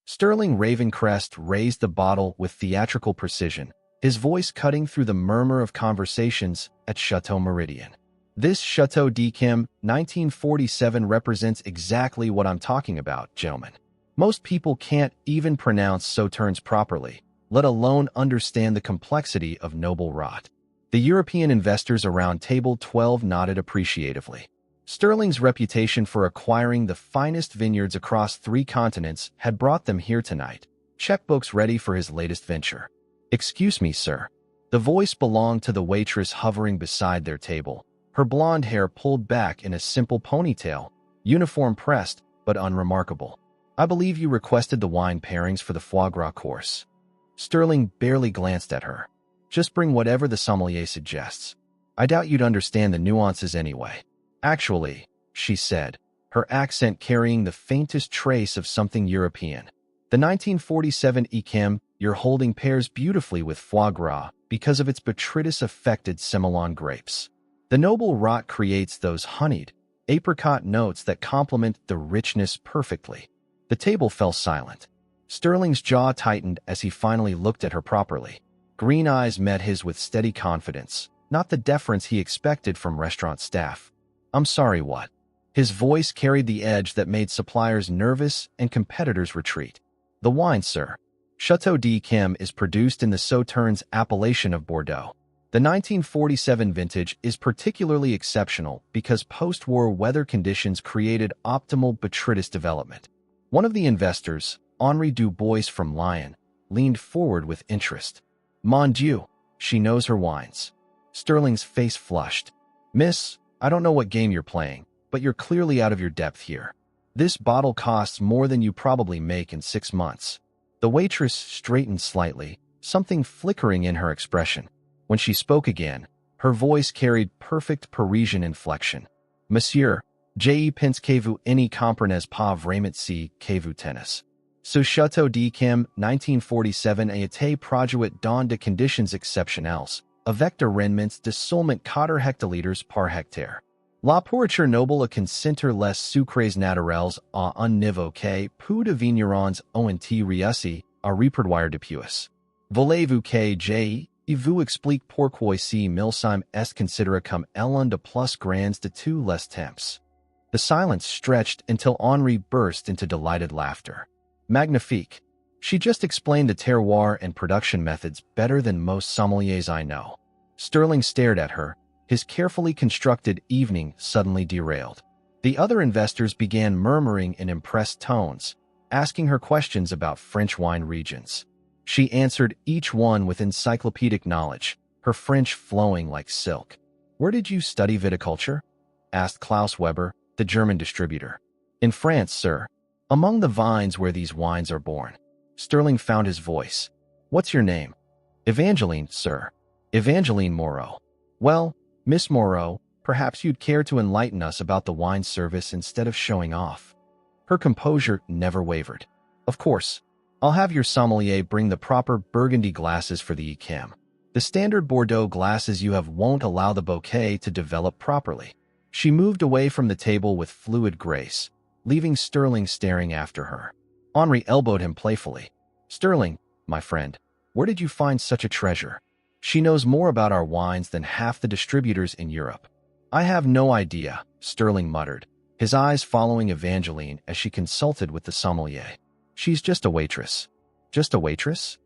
Sterling Ravencrest raised the bottle with theatrical precision, his voice cutting through the murmur of conversations at Chateau Meridian. This Chateau d'Yquem 1947 represents exactly what I'm talking about, gentlemen. Most people can't even pronounce Sauternes properly, let alone understand the complexity of noble rot. The European investors around table 12 nodded appreciatively. Sterling's reputation for acquiring the finest vineyards across 3 continents had brought them here tonight, checkbooks ready for his latest venture. "Excuse me, sir." The voice belonged to the waitress hovering beside their table, her blonde hair pulled back in a simple ponytail, uniform pressed but unremarkable. "I believe you requested the wine pairings for the foie gras course." Sterling barely glanced at her. "Just bring whatever the sommelier suggests. I doubt you'd understand the nuances anyway." "Actually," she said, her accent carrying the faintest trace of something European. "The 1947 Yquem you're holding pairs beautifully with foie gras because of its botrytis-affected Semillon grapes. The noble rot creates those honeyed, apricot notes that complement the richness perfectly." The table fell silent. Sterling's jaw tightened as he finally looked at her properly. Green eyes met his with steady confidence, not the deference he expected from restaurant staff. "I'm sorry, what?" His voice carried the edge that made suppliers nervous and competitors retreat. "The wine, sir. Chateau d'Yquem is produced in the Sauternes appellation of Bordeaux. The 1947 vintage is particularly exceptional because post-war weather conditions created optimal botrytis development." One of the investors, Henri Dubois from Lyon, leaned forward with interest. "Mon Dieu, she knows her wines." Sterling's face flushed. "Miss, I don't know what game you're playing, but you're clearly out of your depth here. This bottle costs more than you probably make in 6 months." The waitress straightened slightly, something flickering in her expression. When she spoke again, her voice carried perfect Parisian inflection. "Monsieur, je pense que vous ne comprenez pas vraiment ce que vous tenez. Ce Chateau d'Yquem 1947 a été produit dans de conditions exceptionnelles, avec de rendements de seulement 4 hectolitres par hectare. La pourriture noble a consentir les sucres naturels à un niveau que peu de vignerons ont réussi à reproduire depuis. Voulez-vous que je vous explique pourquoi ce millésime est considéré comme l'un de plus grands de tous les temps?" The silence stretched until Henri burst into delighted laughter. "Magnifique. She just explained the terroir and production methods better than most sommeliers I know." Sterling stared at her, his carefully constructed evening suddenly derailed. The other investors began murmuring in impressed tones, asking her questions about French wine regions. She answered each one with encyclopedic knowledge, her French flowing like silk. "Where did you study viticulture?" asked Klaus Weber, the German distributor. "In France, sir. Among the vines where these wines are born." Sterling found his voice. "What's your name?" "Evangeline, sir. Evangeline Moreau." "Well, Miss Moreau, perhaps you'd care to enlighten us about the wine service instead of showing off." Her composure never wavered. "Of course. I'll have your sommelier bring the proper Burgundy glasses for the Yquem. The standard Bordeaux glasses you have won't allow the bouquet to develop properly." She moved away from the table with fluid grace, leaving Sterling staring after her. Henri elbowed him playfully. "Sterling, my friend, where did you find such a treasure? She knows more about our wines than half the distributors in Europe." "I have no idea," Sterling muttered, his eyes following Evangeline as she consulted with the sommelier. "She's just a waitress." "Just a waitress?"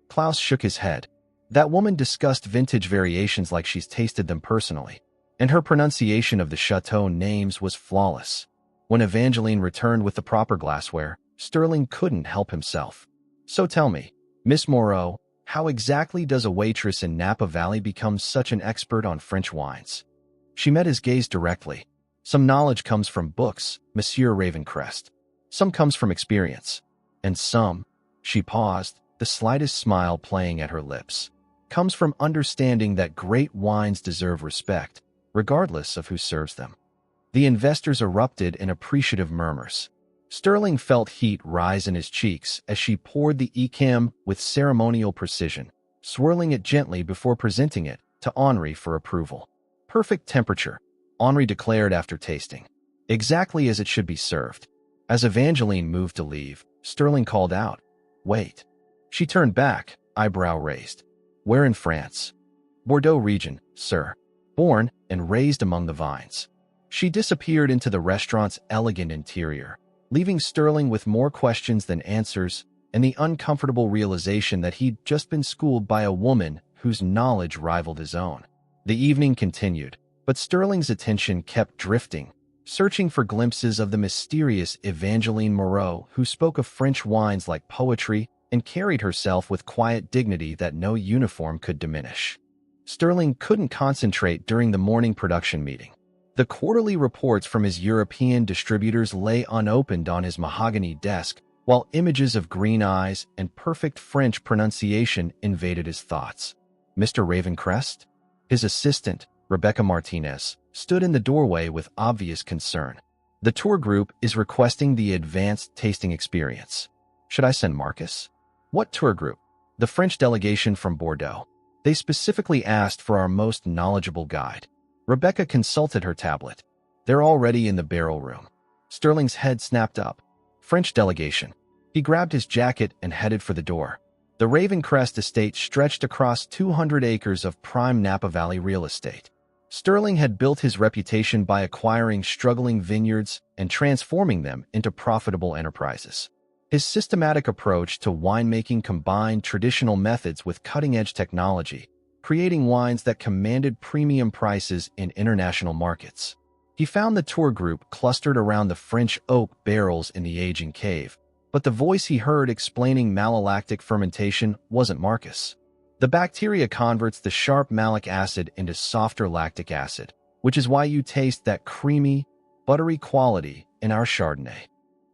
Klaus shook his head. "That woman discussed vintage variations like she's tasted them personally, and her pronunciation of the chateau names was flawless." When Evangeline returned with the proper glassware, Sterling couldn't help himself. "So tell me, Miss Moreau, how exactly does a waitress in Napa Valley become such an expert on French wines?" She met his gaze directly. "Some knowledge comes from books, Monsieur Ravencrest. Some comes from experience. And some," she paused, the slightest smile playing at her lips, "comes from understanding that great wines deserve respect, regardless of who serves them." The investors erupted in appreciative murmurs. Sterling felt heat rise in his cheeks as she poured the Yquem with ceremonial precision, swirling it gently before presenting it to Henri for approval. "Perfect temperature," Henri declared after tasting. "Exactly as it should be served." As Evangeline moved to leave, Sterling called out. Wait. She turned back, eyebrow raised. Where in France? Bordeaux region, sir. Born and raised among the vines. She disappeared into the restaurant's elegant interior, leaving Sterling with more questions than answers and the uncomfortable realization that he'd just been schooled by a woman whose knowledge rivaled his own. The evening continued, but Sterling's attention kept drifting, searching for glimpses of the mysterious Evangeline Moreau, who spoke of French wines like poetry and carried herself with quiet dignity that no uniform could diminish. Sterling couldn't concentrate during the morning production meeting. The quarterly reports from his European distributors lay unopened on his mahogany desk, while images of green eyes and perfect French pronunciation invaded his thoughts. Mr. Ravencrest? His assistant, Rebecca Martinez, stood in the doorway with obvious concern. The tour group is requesting the advanced tasting experience. Should I send Marcus? What tour group? The French delegation from Bordeaux. They specifically asked for our most knowledgeable guide. Rebecca consulted her tablet. They're already in the barrel room. Sterling's head snapped up. French delegation. He grabbed his jacket and headed for the door. The Ravencrest estate stretched across 200 acres of prime Napa Valley real estate. Sterling had built his reputation by acquiring struggling vineyards and transforming them into profitable enterprises. His systematic approach to winemaking combined traditional methods with cutting-edge technology, creating wines that commanded premium prices in international markets. He found the tour group clustered around the French oak barrels in the aging cave, but the voice he heard explaining malolactic fermentation wasn't Marcus. The bacteria converts the sharp malic acid into softer lactic acid, which is why you taste that creamy, buttery quality in our Chardonnay.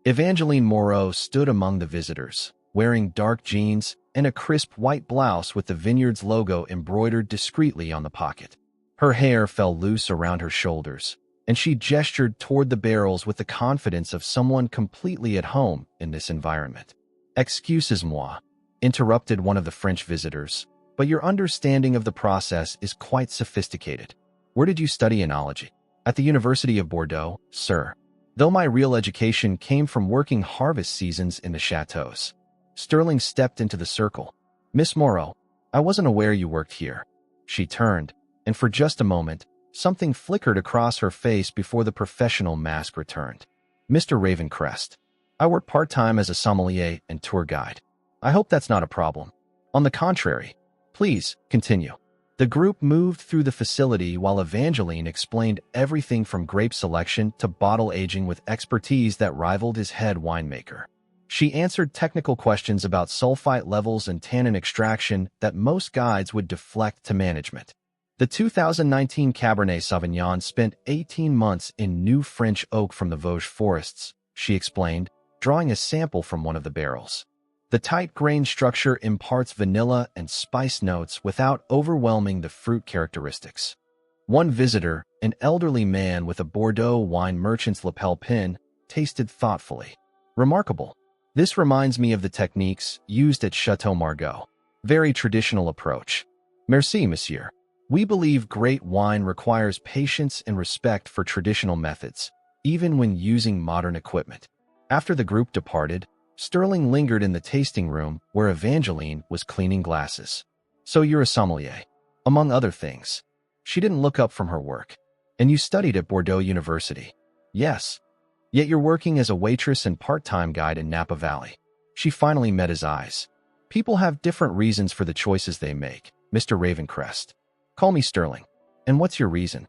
Evangeline Moreau stood among the visitors, wearing dark jeans and a crisp white blouse with the vineyard's logo embroidered discreetly on the pocket. Her hair fell loose around her shoulders, and she gestured toward the barrels with the confidence of someone completely at home in this environment. Excusez-moi, interrupted one of the French visitors, but your understanding of the process is quite sophisticated. Where did you study enology? At the University of Bordeaux, sir. Though my real education came from working harvest seasons in the chateaus. Sterling stepped into the circle. Miss Moreau, I wasn't aware you worked here. She turned, and for just a moment, something flickered across her face before the professional mask returned. Mr. Ravencrest, I work part-time as a sommelier and tour guide. I hope that's not a problem. On the contrary, please, continue. The group moved through the facility while Evangeline explained everything from grape selection to bottle aging with expertise that rivaled his head winemaker. She answered technical questions about sulfite levels and tannin extraction that most guides would deflect to management. The 2019 Cabernet Sauvignon spent 18 months in new French oak from the Vosges forests, she explained, drawing a sample from one of the barrels. The tight grain structure imparts vanilla and spice notes without overwhelming the fruit characteristics. One visitor, an elderly man with a Bordeaux wine merchant's lapel pin, tasted thoughtfully. Remarkable. This reminds me of the techniques used at Chateau Margaux. Very traditional approach. Merci, monsieur. We believe great wine requires patience and respect for traditional methods, even when using modern equipment. After the group departed, Sterling lingered in the tasting room where Evangeline was cleaning glasses. So you're a sommelier, among other things. She didn't look up from her work. And you studied at Bordeaux University. Yes. Yet you're working as a waitress and part-time guide in Napa Valley. She finally met his eyes. People have different reasons for the choices they make, Mr. Ravencrest. Call me Sterling. And what's your reason?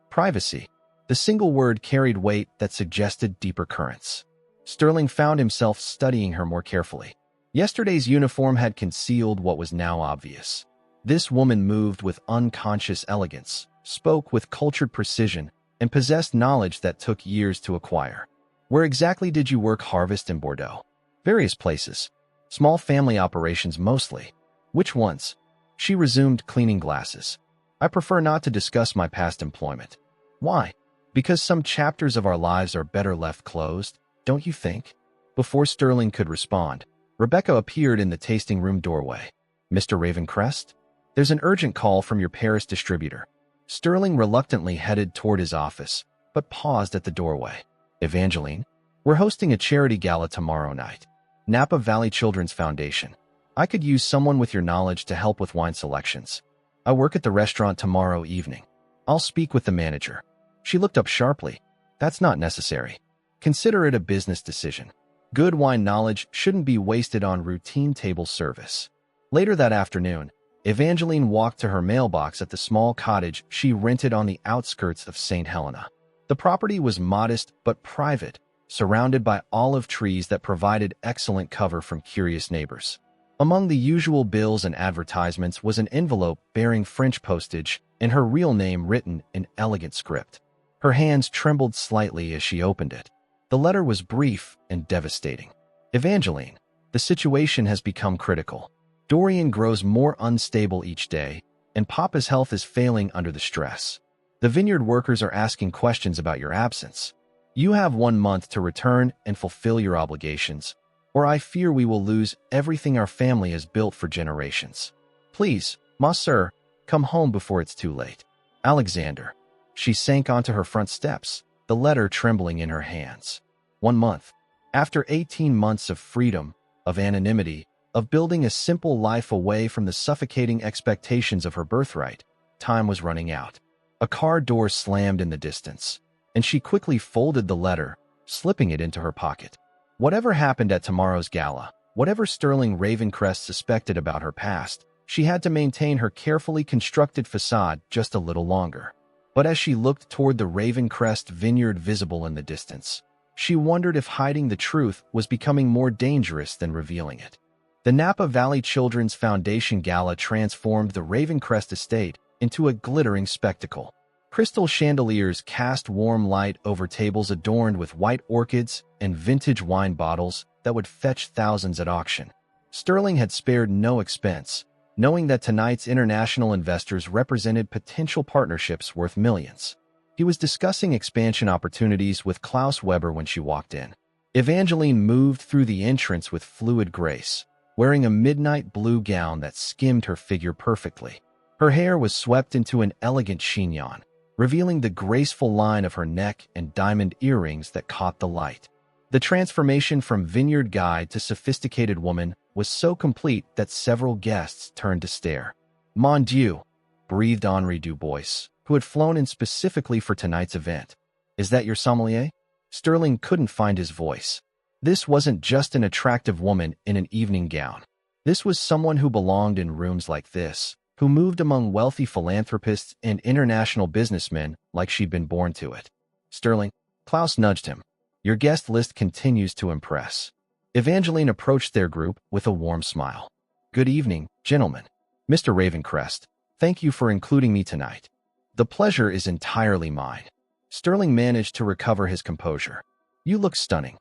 Privacy. The single word carried weight that suggested deeper currents. Sterling found himself studying her more carefully. Yesterday's uniform had concealed what was now obvious. This woman moved with unconscious elegance, spoke with cultured precision, and possessed knowledge that took years to acquire. Where exactly did you work harvest in Bordeaux? Various places. Small family operations mostly. Which ones? She resumed cleaning glasses. I prefer not to discuss my past employment. Why? Because some chapters of our lives are better left closed, don't you think? Before Sterling could respond, Rebecca appeared in the tasting room doorway. Mr. Ravencrest? There's an urgent call from your Paris distributor. Sterling reluctantly headed toward his office, but paused at the doorway. Evangeline? We're hosting a charity gala tomorrow night. Napa Valley Children's Foundation. I could use someone with your knowledge to help with wine selections. I work at the restaurant tomorrow evening. I'll speak with the manager. She looked up sharply. That's not necessary. Consider it a business decision. Good wine knowledge shouldn't be wasted on routine table service. Later that afternoon, Evangeline walked to her mailbox at the small cottage she rented on the outskirts of St. Helena. The property was modest but private, surrounded by olive trees that provided excellent cover from curious neighbors. Among the usual bills and advertisements was an envelope bearing French postage and her real name written in elegant script. Her hands trembled slightly as she opened it. The letter was brief and devastating. Evangeline, the situation has become critical. Dorian grows more unstable each day, and Papa's health is failing under the stress. The vineyard workers are asking questions about your absence. You have 1 month to return and fulfill your obligations, or I fear we will lose everything our family has built for generations. Please, ma sœur, come home before it's too late. Alexander. She sank onto her front steps, the letter trembling in her hands. 1 month. After 18 months of freedom, of anonymity, of building a simple life away from the suffocating expectations of her birthright, time was running out. A car door slammed in the distance, and she quickly folded the letter, slipping it into her pocket. Whatever happened at tomorrow's gala, whatever Sterling Ravencrest suspected about her past, she had to maintain her carefully constructed facade just a little longer. But as she looked toward the Ravencrest vineyard visible in the distance, she wondered if hiding the truth was becoming more dangerous than revealing it. The Napa Valley Children's Foundation Gala transformed the Ravencrest estate into a glittering spectacle. Crystal chandeliers cast warm light over tables adorned with white orchids and vintage wine bottles that would fetch thousands at auction. Sterling had spared no expense, knowing that tonight's international investors represented potential partnerships worth millions. He was discussing expansion opportunities with Klaus Weber when she walked in. Evangeline moved through the entrance with fluid grace, wearing a midnight blue gown that skimmed her figure perfectly. Her hair was swept into an elegant chignon, revealing the graceful line of her neck and diamond earrings that caught the light. The transformation from vineyard guide to sophisticated woman was so complete that several guests turned to stare. Mon Dieu, breathed Henri Dubois, who had flown in specifically for tonight's event. Is that your sommelier? Sterling couldn't find his voice. This wasn't just an attractive woman in an evening gown. This was someone who belonged in rooms like this, who moved among wealthy philanthropists and international businessmen like she'd been born to it. Sterling, Klaus nudged him. Your guest list continues to impress. Evangeline approached their group with a warm smile. Good evening, gentlemen. Mr. Ravencrest, thank you for including me tonight. The pleasure is entirely mine. Sterling managed to recover his composure. You look stunning.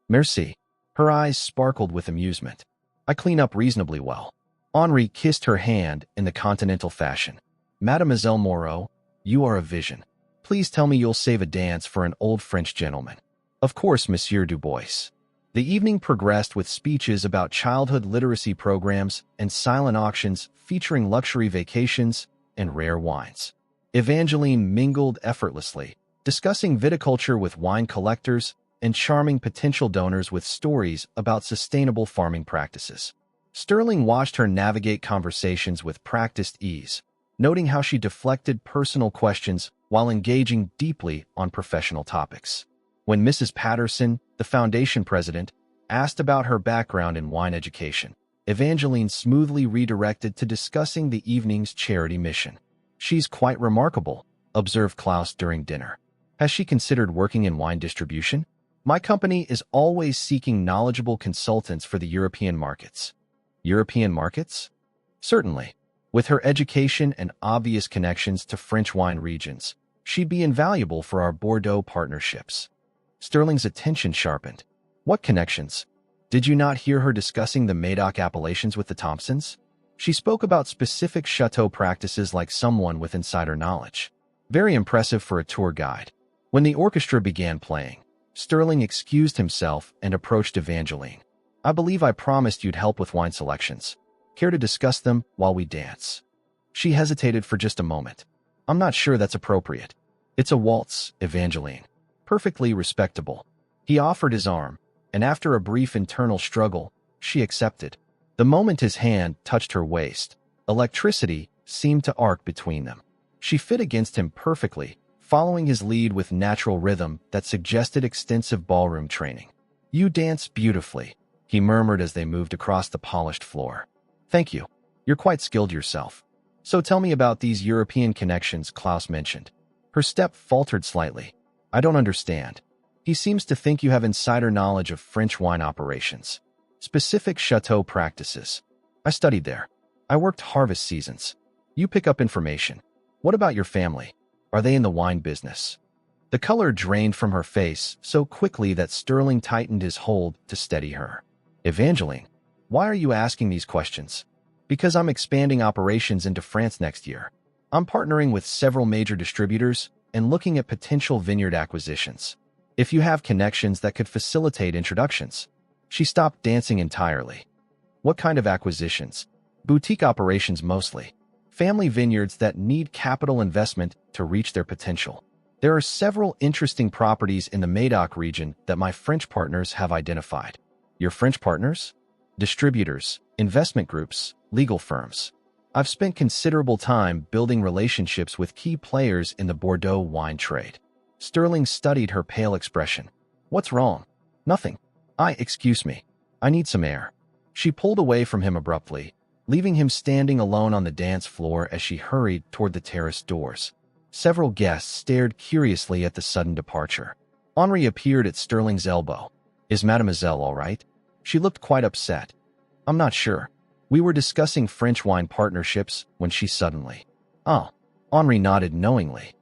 Merci. Her eyes sparkled with amusement. I clean up reasonably well. Henri kissed her hand in the continental fashion. Mademoiselle Moreau, you are a vision. Please tell me you'll save a dance for an old French gentleman. Of course, Monsieur Dubois. The evening progressed with speeches about childhood literacy programs and silent auctions featuring luxury vacations and rare wines. Evangeline mingled effortlessly, discussing viticulture with wine collectors and charming potential donors with stories about sustainable farming practices. Sterling watched her navigate conversations with practiced ease, noting how she deflected personal questions while engaging deeply on professional topics. When Mrs. Patterson, the foundation president, asked about her background in wine education, Evangeline smoothly redirected to discussing the evening's charity mission. She's quite remarkable, observed Klaus during dinner. Has she considered working in wine distribution? My company is always seeking knowledgeable consultants for the European markets. European markets? Certainly. With her education and obvious connections to French wine regions, she'd be invaluable for our Bordeaux partnerships. Sterling's attention sharpened. What connections? Did you not hear her discussing the Médoc appellations with the Thompsons? She spoke about specific chateau practices like someone with insider knowledge. Very impressive for a tour guide. When the orchestra began playing, Sterling excused himself and approached Evangeline. I believe I promised you'd help with wine selections. Care to discuss them while we dance? She hesitated for just a moment. I'm not sure that's appropriate. It's a waltz, Evangeline. Perfectly respectable. He offered his arm, and after a brief internal struggle, she accepted. The moment his hand touched her waist, electricity seemed to arc between them. She fit against him perfectly, following his lead with natural rhythm that suggested extensive ballroom training. "You dance beautifully," he murmured as they moved across the polished floor. "Thank you. You're quite skilled yourself. So tell me about these European connections Klaus mentioned." Her step faltered slightly. "I don't understand." "He seems to think you have insider knowledge of French wine operations. Specific chateau practices. I studied there. I worked harvest seasons. You pick up information. What about your family? Are they in the wine business?" The color drained from her face so quickly that Sterling tightened his hold to steady her. "Evangeline, why are you asking these questions?" "Because I'm expanding operations into France next year. I'm partnering with several major distributors and looking at potential vineyard acquisitions. If you have connections that could facilitate introductions." She stopped dancing entirely. "What kind of acquisitions?" "Boutique operations mostly. Family vineyards that need capital investment to reach their potential. There are several interesting properties in the Médoc region that my French partners have identified." "Your French partners?" "Distributors, investment groups, legal firms. I've spent considerable time building relationships with key players in the Bordeaux wine trade." Sterling studied her pale expression. "What's wrong?" "Nothing. Excuse me. I need some air." She pulled away from him abruptly, leaving him standing alone on the dance floor as she hurried toward the terrace doors. Several guests stared curiously at the sudden departure. Henri appeared at Sterling's elbow. "Is Mademoiselle all right?" She looked quite upset. "I'm not sure. We were discussing French wine partnerships when she suddenly—" "Oh." Henri nodded knowingly.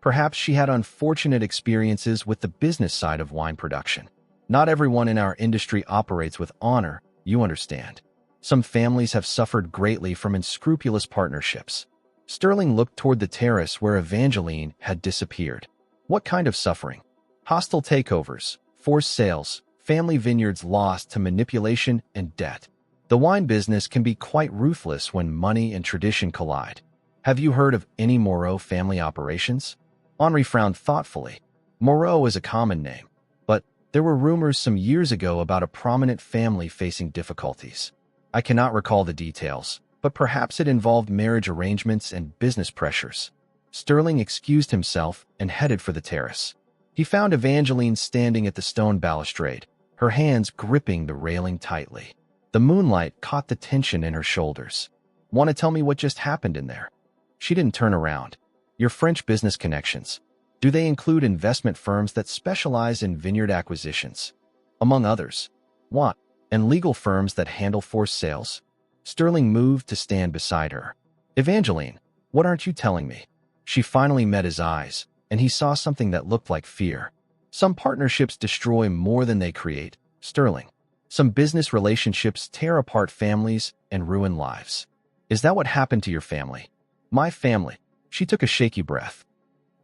Perhaps she had unfortunate experiences with the business side of wine production. Not everyone in our industry operates with honor, you understand. Some families have suffered greatly from unscrupulous partnerships. Sterling looked toward the terrace where Evangeline had disappeared. "What kind of suffering?" "Hostile takeovers, forced sales, family vineyards lost to manipulation and debt. The wine business can be quite ruthless when money and tradition collide." "Have you heard of any Moreau family operations?" Henri frowned thoughtfully. Moreau is a common name, but there were rumors some years ago about a prominent family facing difficulties. I cannot recall the details, but perhaps it involved marriage arrangements and business pressures. Sterling excused himself and headed for the terrace. He found Evangeline standing at the stone balustrade, her hands gripping the railing tightly. The moonlight caught the tension in her shoulders. "Want to tell me what just happened in there?" She didn't turn around. "Your French business connections. Do they include investment firms that specialize in vineyard acquisitions?" "Among others." "What? And legal firms that handle forced sales?" Sterling moved to stand beside her. "Evangeline, what aren't you telling me?" She finally met his eyes, and he saw something that looked like fear. "Some partnerships destroy more than they create, Sterling. Some business relationships tear apart families and ruin lives. Is that what happened to your family?" "My family." She took a shaky breath.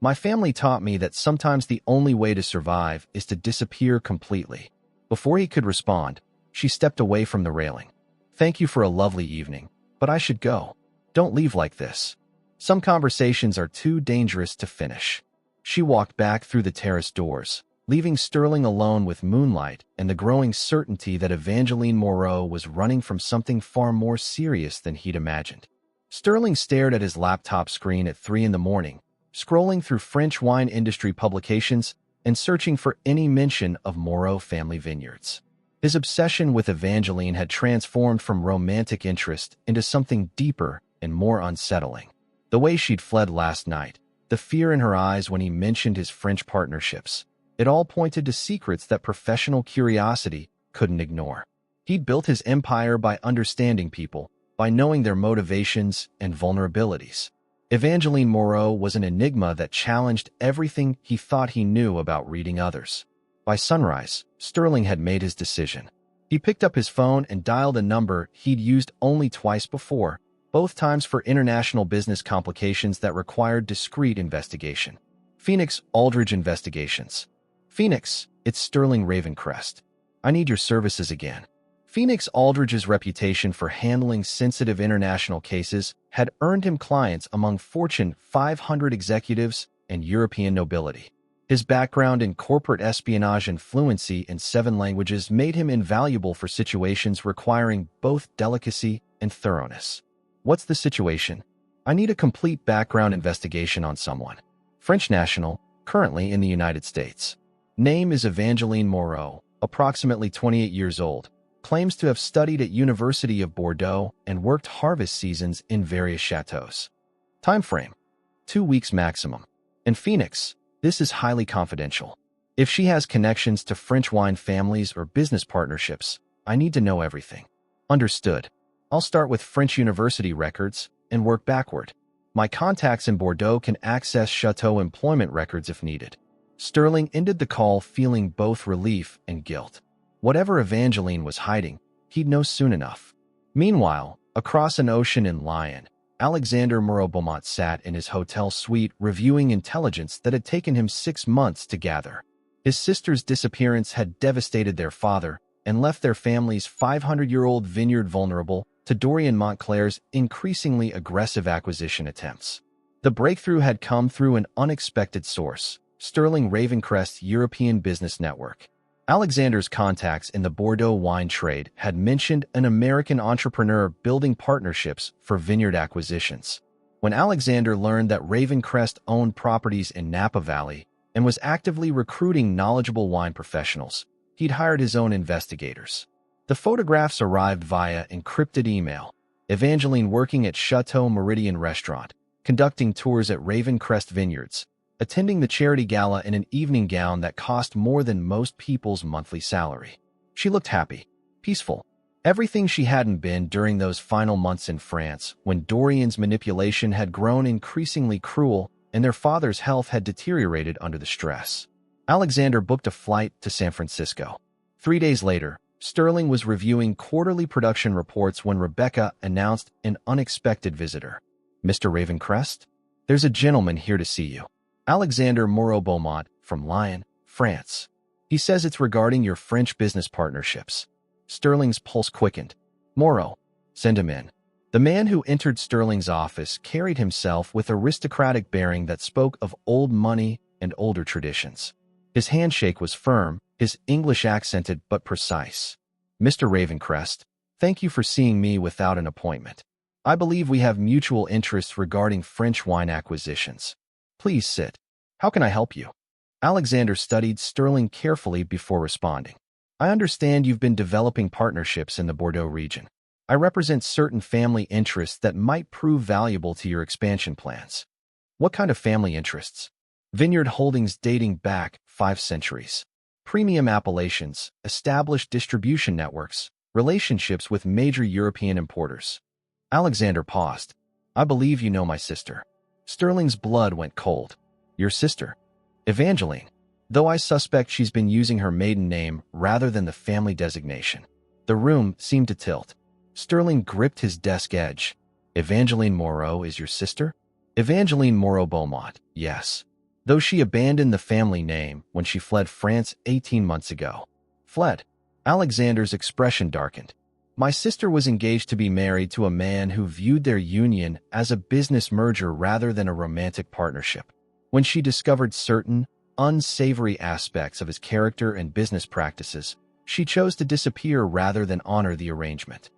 "My family taught me that sometimes the only way to survive is to disappear completely." Before he could respond, she stepped away from the railing. "Thank you for a lovely evening, but I should go. Don't leave like this. Some conversations are too dangerous to finish." She walked back through the terrace doors, leaving Sterling alone with moonlight and the growing certainty that Evangeline Moreau was running from something far more serious than he'd imagined. Sterling stared at his laptop screen at 3 in the morning, scrolling through French wine industry publications and searching for any mention of Moreau family vineyards. His obsession with Evangeline had transformed from romantic interest into something deeper and more unsettling. The way she'd fled last night, the fear in her eyes when he mentioned his French partnerships, it all pointed to secrets that professional curiosity couldn't ignore. He'd built his empire by understanding people, by knowing their motivations and vulnerabilities. Evangeline Moreau was an enigma that challenged everything he thought he knew about reading others. By sunrise, Sterling had made his decision. He picked up his phone and dialed a number he'd used only twice before, both times for international business complications that required discreet investigation. "Phoenix Aldridge Investigations." "Phoenix, it's Sterling Ravencrest. I need your services again." Phoenix Aldridge's reputation for handling sensitive international cases had earned him clients among Fortune 500 executives and European nobility. His background in corporate espionage and fluency in 7 languages made him invaluable for situations requiring both delicacy and thoroughness. What's the situation? I need a complete background investigation on someone. French national, currently in the United States. Name is Evangeline Moreau, approximately 28 years old. Claims to have studied at University of Bordeaux and worked harvest seasons in various chateaus. Time frame: 2 weeks maximum. In Phoenix, this is highly confidential. If she has connections to French wine families or business partnerships, I need to know everything. Understood. I'll start with French university records and work backward. My contacts in Bordeaux can access chateau employment records if needed. Sterling ended the call feeling both relief and guilt. Whatever Evangeline was hiding, he'd know soon enough. Meanwhile, across an ocean in Lyon, Alexander Moreau-Beaumont sat in his hotel suite reviewing intelligence that had taken him 6 months to gather. His sister's disappearance had devastated their father and left their family's 500-year-old vineyard vulnerable to Dorian Montclair's increasingly aggressive acquisition attempts. The breakthrough had come through an unexpected source: Sterling Ravencrest's European business network. Alexander's contacts in the Bordeaux wine trade had mentioned an American entrepreneur building partnerships for vineyard acquisitions. When Alexander learned that Ravencrest owned properties in Napa Valley and was actively recruiting knowledgeable wine professionals, he'd hired his own investigators. The photographs arrived via encrypted email. Evangeline working at Chateau Meridian Restaurant, conducting tours at Ravencrest Vineyards, attending the charity gala in an evening gown that cost more than most people's monthly salary. She looked happy, peaceful. Everything she hadn't been during those final months in France, when Dorian's manipulation had grown increasingly cruel and their father's health had deteriorated under the stress. Alexander booked a flight to San Francisco. 3 days later, Sterling was reviewing quarterly production reports when Rebecca announced an unexpected visitor. "Mr. Ravencrest? There's a gentleman here to see you. Alexander Moreau-Beaumont from Lyon, France. He says it's regarding your French business partnerships." Sterling's pulse quickened. "Moreau, send him in." The man who entered Sterling's office carried himself with aristocratic bearing that spoke of old money and older traditions. His handshake was firm, his English accented but precise. "Mr. Ravencrest, thank you for seeing me without an appointment. I believe we have mutual interests regarding French wine acquisitions. Please sit. How can I help you?" Alexander studied Sterling carefully before responding. "I understand you've been developing partnerships in the Bordeaux region. I represent certain family interests that might prove valuable to your expansion plans." "What kind of family interests?" "Vineyard holdings dating back 5 centuries. Premium appellations, established distribution networks, relationships with major European importers." Alexander paused. "I believe you know my sister." Sterling's blood went cold. "Your sister?" "Evangeline. Though I suspect she's been using her maiden name rather than the family designation." The room seemed to tilt. Sterling gripped his desk edge. "Evangeline Moreau is your sister?" "Evangeline Moreau-Beaumont, yes. Though she abandoned the family name when she fled France 18 months ago." "Fled?" Alexander's expression darkened. "My sister was engaged to be married to a man who viewed their union as a business merger rather than a romantic partnership. When she discovered certain unsavory aspects of his character and business practices, she chose to disappear rather than honor the arrangement."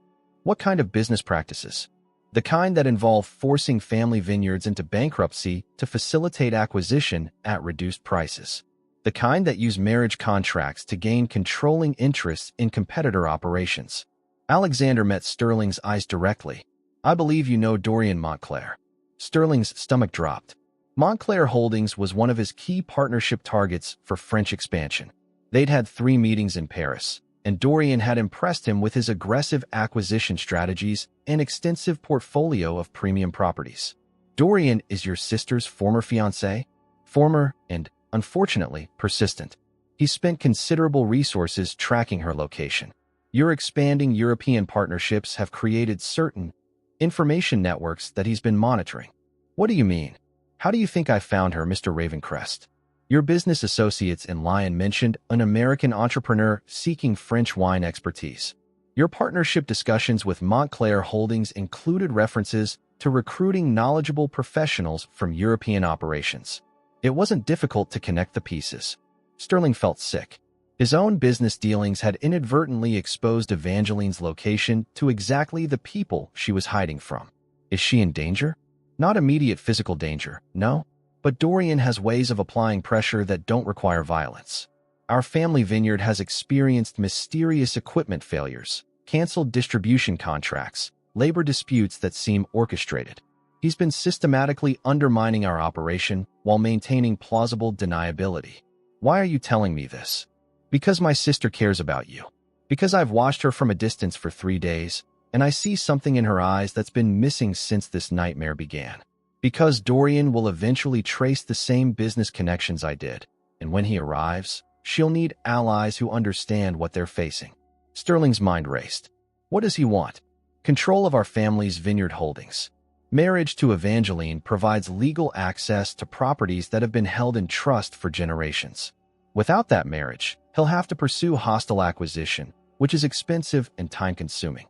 "What kind of business practices?" "The kind that involve forcing family vineyards into bankruptcy to facilitate acquisition at reduced prices. The kind that use marriage contracts to gain controlling interests in competitor operations." Alexander met Sterling's eyes directly. "I believe you know Dorian Montclair." Sterling's stomach dropped. Montclair Holdings was one of his key partnership targets for French expansion. They'd had 3 meetings in Paris, and Dorian had impressed him with his aggressive acquisition strategies and extensive portfolio of premium properties. "Dorian is your sister's former fiancé?" "Former and, unfortunately, persistent. He spent considerable resources tracking her location. Your expanding European partnerships have created certain information networks that he's been monitoring." "What do you mean? How do you think I found her, Mr. Ravencrest?" "Your business associates in Lyon mentioned an American entrepreneur seeking French wine expertise. Your partnership discussions with Montclair Holdings included references to recruiting knowledgeable professionals from European operations. It wasn't difficult to connect the pieces. Sterling felt sick. His own business dealings had inadvertently exposed Evangeline's location to exactly the people she was hiding from. Is she in danger? Not immediate physical danger, no. But Dorian has ways of applying pressure that don't require violence. Our family vineyard has experienced mysterious equipment failures, canceled distribution contracts, labor disputes that seem orchestrated. He's been systematically undermining our operation while maintaining plausible deniability. Why are you telling me this? Because my sister cares about you. Because I've watched her from a distance for 3 days, and I see something in her eyes that's been missing since this nightmare began. Because Dorian will eventually trace the same business connections I did, and when he arrives, she'll need allies who understand what they're facing. Sterling's mind raced. What does he want? Control of our family's vineyard holdings. Marriage to Evangeline provides legal access to properties that have been held in trust for generations. Without that marriage, he'll have to pursue hostile acquisition, which is expensive and time-consuming.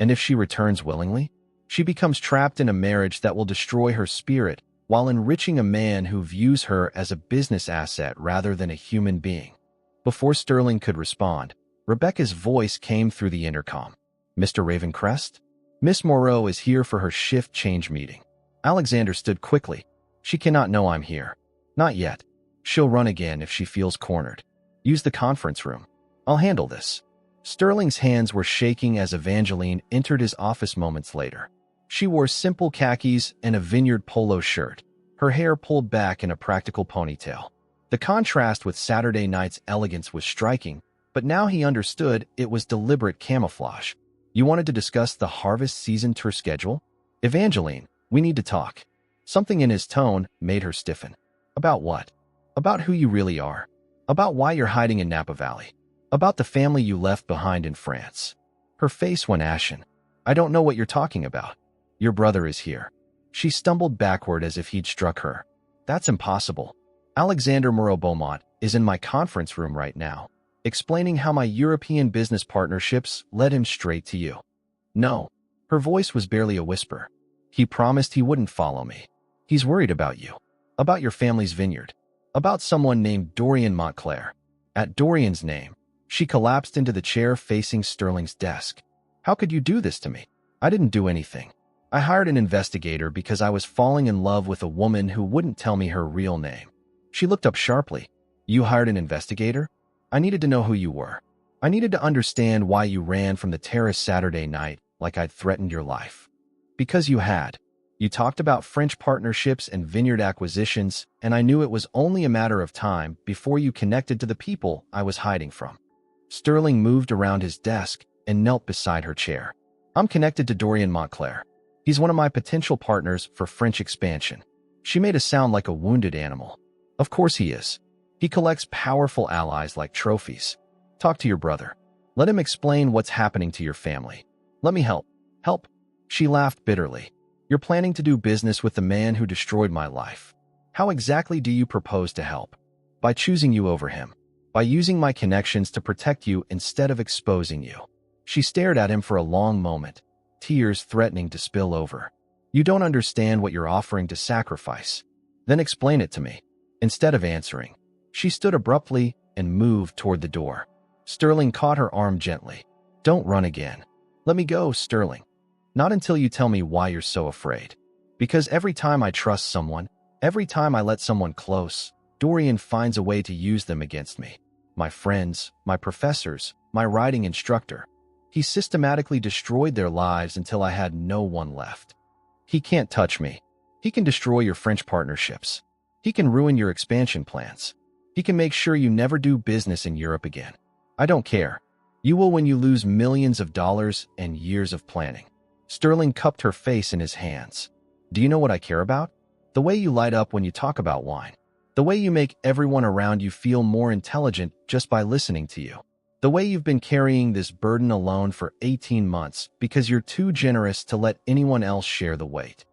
And if she returns willingly, she becomes trapped in a marriage that will destroy her spirit while enriching a man who views her as a business asset rather than a human being. Before Sterling could respond, Rebecca's voice came through the intercom. Mr. Ravencrest? Miss Moreau is here for her shift change meeting. Alexander stood quickly. She cannot know I'm here. Not yet. She'll run again if she feels cornered. Use the conference room. I'll handle this. Sterling's hands were shaking as Evangeline entered his office moments later. She wore simple khakis and a vineyard polo shirt, her hair pulled back in a practical ponytail. The contrast with Saturday night's elegance was striking, but now he understood it was deliberate camouflage. You wanted to discuss the harvest season tour schedule? Evangeline, we need to talk. Something in his tone made her stiffen. About what? About who you really are. About why you're hiding in Napa Valley. About the family you left behind in France. Her face went ashen. I don't know what you're talking about. Your brother is here. She stumbled backward as if he'd struck her. That's impossible. Alexander Moreau-Beaumont is in my conference room right now, explaining how my European business partnerships led him straight to you. No. Her voice was barely a whisper. He promised he wouldn't follow me. He's worried about you. About your family's vineyard. About someone named Dorian Montclair. At Dorian's name, she collapsed into the chair facing Sterling's desk. How could you do this to me? I didn't do anything. I hired an investigator because I was falling in love with a woman who wouldn't tell me her real name. She looked up sharply. You hired an investigator? I needed to know who you were. I needed to understand why you ran from the terrace Saturday night like I'd threatened your life. Because you had. You talked about French partnerships and vineyard acquisitions, and I knew it was only a matter of time before you connected to the people I was hiding from. Sterling moved around his desk and knelt beside her chair. I'm connected to Dorian Montclair. He's one of my potential partners for French expansion. She made a sound like a wounded animal. Of course he is. He collects powerful allies like trophies. Talk to your brother. Let him explain what's happening to your family. Let me help. Help. She laughed bitterly. You're planning to do business with the man who destroyed my life. How exactly do you propose to help? By choosing you over him. By using my connections to protect you instead of exposing you. She stared at him for a long moment, tears threatening to spill over. You don't understand what you're offering to sacrifice. Then explain it to me. Instead of answering, she stood abruptly and moved toward the door. Sterling caught her arm gently. Don't run again. Let me go, Sterling. Not until you tell me why you're so afraid. Because every time I trust someone, every time I let someone close, Dorian finds a way to use them against me. My friends, my professors, my writing instructor. He systematically destroyed their lives until I had no one left. He can't touch me. He can destroy your French partnerships. He can ruin your expansion plans. He can make sure you never do business in Europe again. I don't care. You will when you lose millions of dollars and years of planning. Sterling cupped her face in his hands. Do you know what I care about? The way you light up when you talk about wine. The way you make everyone around you feel more intelligent just by listening to you. The way you've been carrying this burden alone for 18 months because you're too generous to let anyone else share the weight.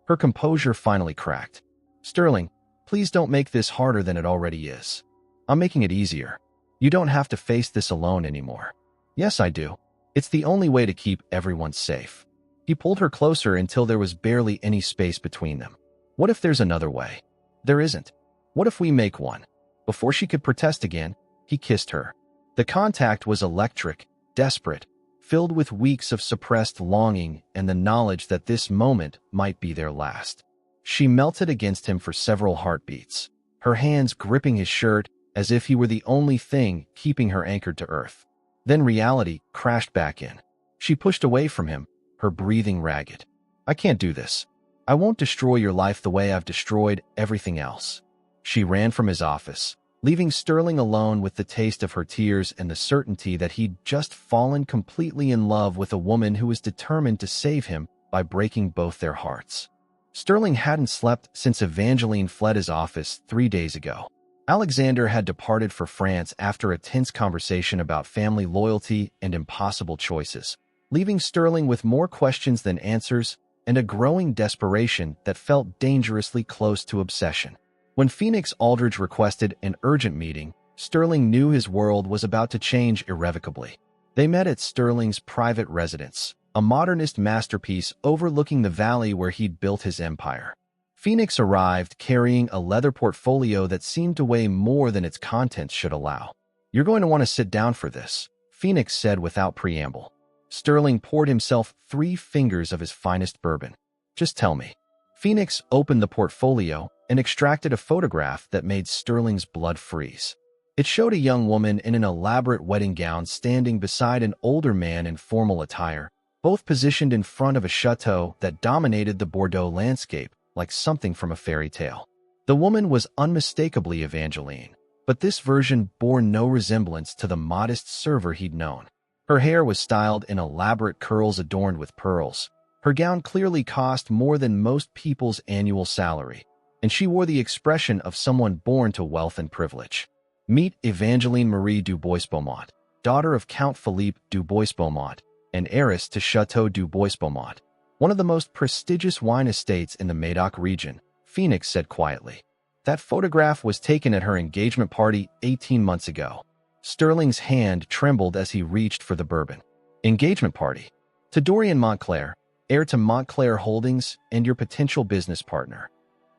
Her composure finally cracked. Sterling, please don't make this harder than it already is. I'm making it easier. You don't have to face this alone anymore. Yes, I do. It's the only way to keep everyone safe. He pulled her closer until there was barely any space between them. What if there's another way? There isn't. What if we make one? Before she could protest again, he kissed her. The contact was electric, desperate, filled with weeks of suppressed longing and the knowledge that this moment might be their last. She melted against him for several heartbeats, her hands gripping his shirt as if he were the only thing keeping her anchored to earth. Then reality crashed back in. She pushed away from him, her breathing ragged. I can't do this. I won't destroy your life the way I've destroyed everything else. She ran from his office, leaving Sterling alone with the taste of her tears and the certainty that he'd just fallen completely in love with a woman who was determined to save him by breaking both their hearts. Sterling hadn't slept since Evangeline fled his office 3 days ago. Alexander had departed for France after a tense conversation about family loyalty and impossible choices, leaving Sterling with more questions than answers and a growing desperation that felt dangerously close to obsession. When Phoenix Aldridge requested an urgent meeting, Sterling knew his world was about to change irrevocably. They met at Sterling's private residence, a modernist masterpiece overlooking the valley where he'd built his empire. Phoenix arrived carrying a leather portfolio that seemed to weigh more than its contents should allow. You're going to want to sit down for this, Phoenix said without preamble. Sterling poured himself 3 fingers of his finest bourbon. Just tell me. Phoenix opened the portfolio and extracted a photograph that made Sterling's blood freeze. It showed a young woman in an elaborate wedding gown standing beside an older man in formal attire, both positioned in front of a chateau that dominated the Bordeaux landscape like something from a fairy tale. The woman was unmistakably Evangeline, but this version bore no resemblance to the modest server he'd known. Her hair was styled in elaborate curls adorned with pearls. Her gown clearly cost more than most people's annual salary, and she wore the expression of someone born to wealth and privilege. Meet Evangeline Marie du Bois-Beaumont, daughter of Count Philippe du Bois-Beaumont and heiress to Chateau du Bois-Beaumont, one of the most prestigious wine estates in the Médoc region, Phoenix said quietly. That photograph was taken at her engagement party 18 months ago. Sterling's hand trembled as he reached for the bourbon. Engagement party? To Dorian Montclair, heir to Montclair Holdings and your potential business partner.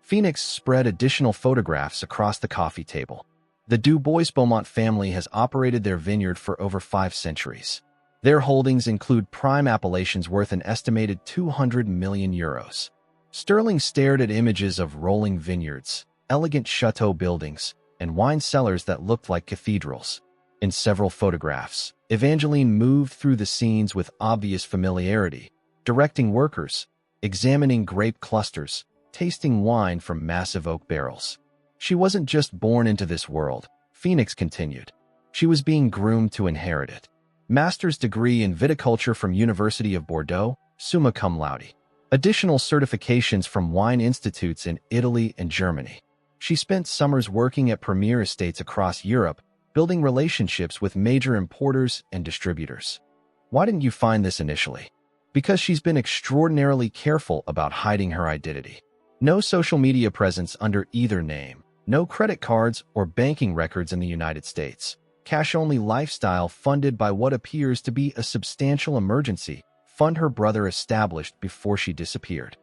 Phoenix spread additional photographs across the coffee table. The Du Bois-Beaumont family has operated their vineyard for over 5 centuries. Their holdings include prime appellations worth an estimated 200 million euros. Sterling stared at images of rolling vineyards, elegant chateau buildings, and wine cellars that looked like cathedrals. In several photographs, Evangeline moved through the scenes with obvious familiarity, directing workers, examining grape clusters, tasting wine from massive oak barrels. She wasn't just born into this world, Phoenix continued. She was being groomed to inherit it. Master's degree in viticulture from University of Bordeaux, summa cum laude. Additional certifications from wine institutes in Italy and Germany. She spent summers working at premier estates across Europe, building relationships with major importers and distributors. Why didn't you find this initially? Because she's been extraordinarily careful about hiding her identity. No social media presence under either name, no credit cards or banking records in the United States. Cash-only lifestyle funded by what appears to be a substantial emergency fund her brother established before she disappeared.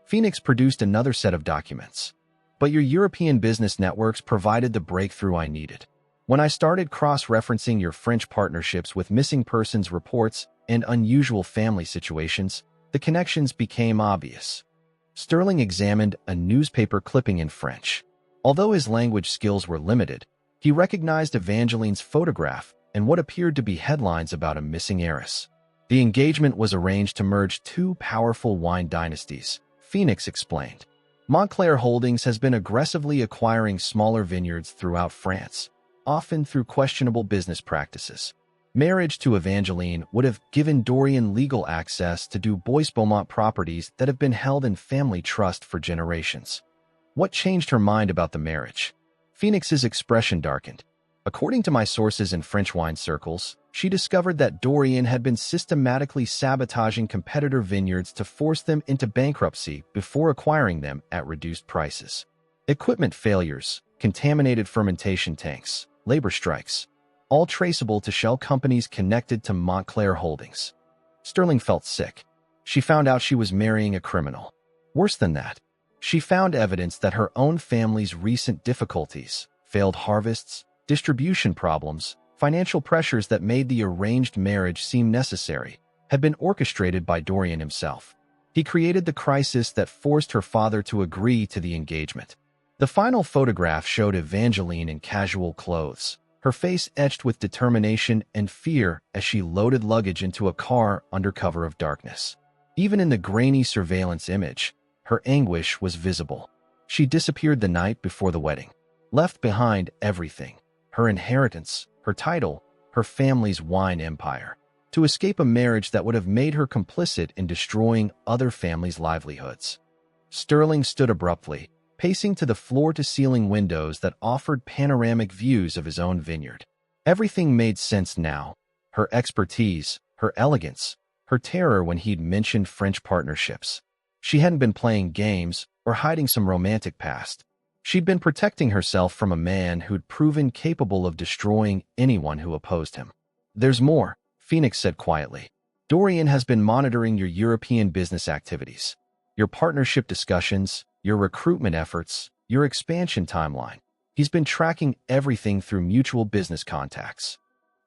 Phoenix produced another set of documents. But your European business networks provided the breakthrough I needed. When I started cross-referencing your French partnerships with missing persons reports and unusual family situations, the connections became obvious. Sterling examined a newspaper clipping in French. Although his language skills were limited, he recognized Evangeline's photograph and what appeared to be headlines about a missing heiress. The engagement was arranged to merge 2 powerful wine dynasties, Phoenix explained. Montclair Holdings has been aggressively acquiring smaller vineyards throughout France, often through questionable business practices. Marriage to Evangeline would have given Dorian legal access to Du Bois-Beaumont properties that have been held in family trust for generations. What changed her mind about the marriage? Phoenix's expression darkened. According to my sources in French wine circles, she discovered that Dorian had been systematically sabotaging competitor vineyards to force them into bankruptcy before acquiring them at reduced prices. Equipment failures, contaminated fermentation tanks, labor strikes, all traceable to shell companies connected to Montclair Holdings. Sterling felt sick. She found out she was marrying a criminal. Worse than that, She found evidence that her own family's recent difficulties, failed harvests, distribution problems, financial pressures that made the arranged marriage seem necessary, had been orchestrated by Dorian himself. He created the crisis that forced her father to agree to the engagement. The final photograph showed Evangeline in casual clothes, her face etched with determination and fear as she loaded luggage into a car under cover of darkness. Even in the grainy surveillance image, her anguish was visible. She disappeared the night before the wedding, left behind everything: her inheritance, her title, her family's wine empire, to escape a marriage that would have made her complicit in destroying other families' livelihoods. Sterling stood abruptly, pacing to the floor-to-ceiling windows that offered panoramic views of his own vineyard. Everything made sense now: her expertise, her elegance, her terror when he'd mentioned French partnerships. She hadn't been playing games or hiding some romantic past. She'd been protecting herself from a man who'd proven capable of destroying anyone who opposed him. "There's more," Phoenix said quietly. "Dorian has been monitoring your European business activities, your partnership discussions, your recruitment efforts, your expansion timeline. He's been tracking everything through mutual business contacts."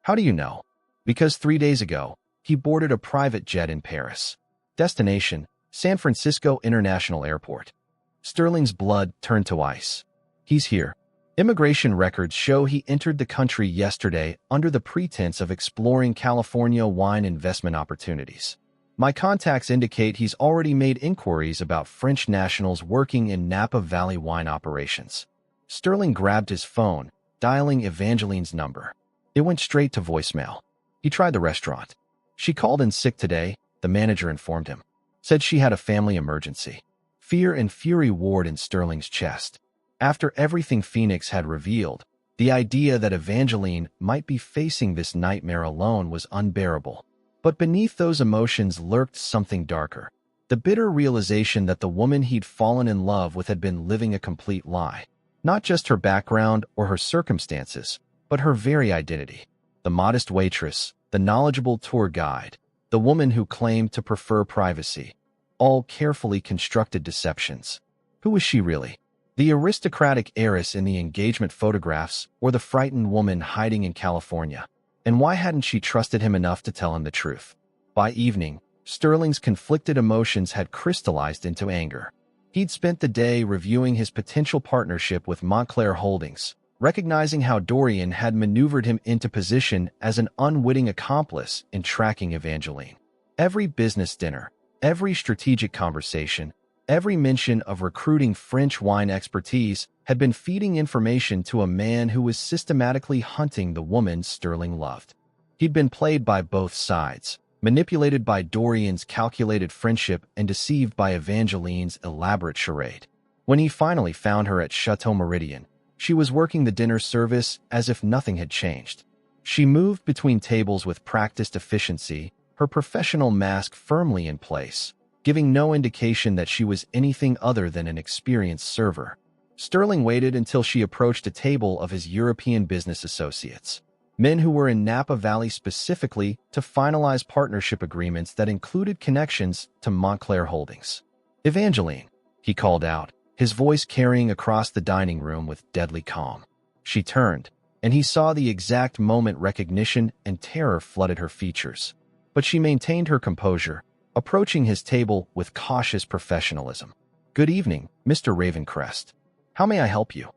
"How do you know?" "Because 3 days ago, he boarded a private jet in Paris. Destination: San Francisco International Airport." Sterling's blood turned to ice. "He's here. Immigration records show he entered the country yesterday under the pretense of exploring California wine investment opportunities. My contacts indicate he's already made inquiries about French nationals working in Napa Valley wine operations." Sterling grabbed his phone, dialing Evangeline's number. It went straight to voicemail. He tried the restaurant. "She called in sick today," the manager informed him. "Said she had a family emergency." Fear and fury warred in Sterling's chest. After everything Phoenix had revealed, the idea that Evangeline might be facing this nightmare alone was unbearable. But beneath those emotions lurked something darker: the bitter realization that the woman he'd fallen in love with had been living a complete lie. Not just her background or her circumstances, but her very identity. The modest waitress, the knowledgeable tour guide, the woman who claimed to prefer privacy. All carefully constructed deceptions. Who was she really? The aristocratic heiress in the engagement photographs, or the frightened woman hiding in California? And why hadn't she trusted him enough to tell him the truth? By evening, Sterling's conflicted emotions had crystallized into anger. He'd spent the day reviewing his potential partnership with Montclair Holdings, recognizing how Dorian had maneuvered him into position as an unwitting accomplice in tracking Evangeline. Every business dinner, every strategic conversation, every mention of recruiting French wine expertise had been feeding information to a man who was systematically hunting the woman Sterling loved. He'd been played by both sides, manipulated by Dorian's calculated friendship and deceived by Evangeline's elaborate charade. When he finally found her at Chateau Meridian, she was working the dinner service as if nothing had changed. She moved between tables with practiced efficiency, her professional mask firmly in place, giving no indication that she was anything other than an experienced server. Sterling waited until she approached a table of his European business associates, men who were in Napa Valley specifically to finalize partnership agreements that included connections to Montclair Holdings. "Evangeline," he called out, his voice carrying across the dining room with deadly calm. She turned, and he saw the exact moment recognition and terror flooded her features. But she maintained her composure, approaching his table with cautious professionalism. "Good evening, Mr. Ravencrest. How may I help you?"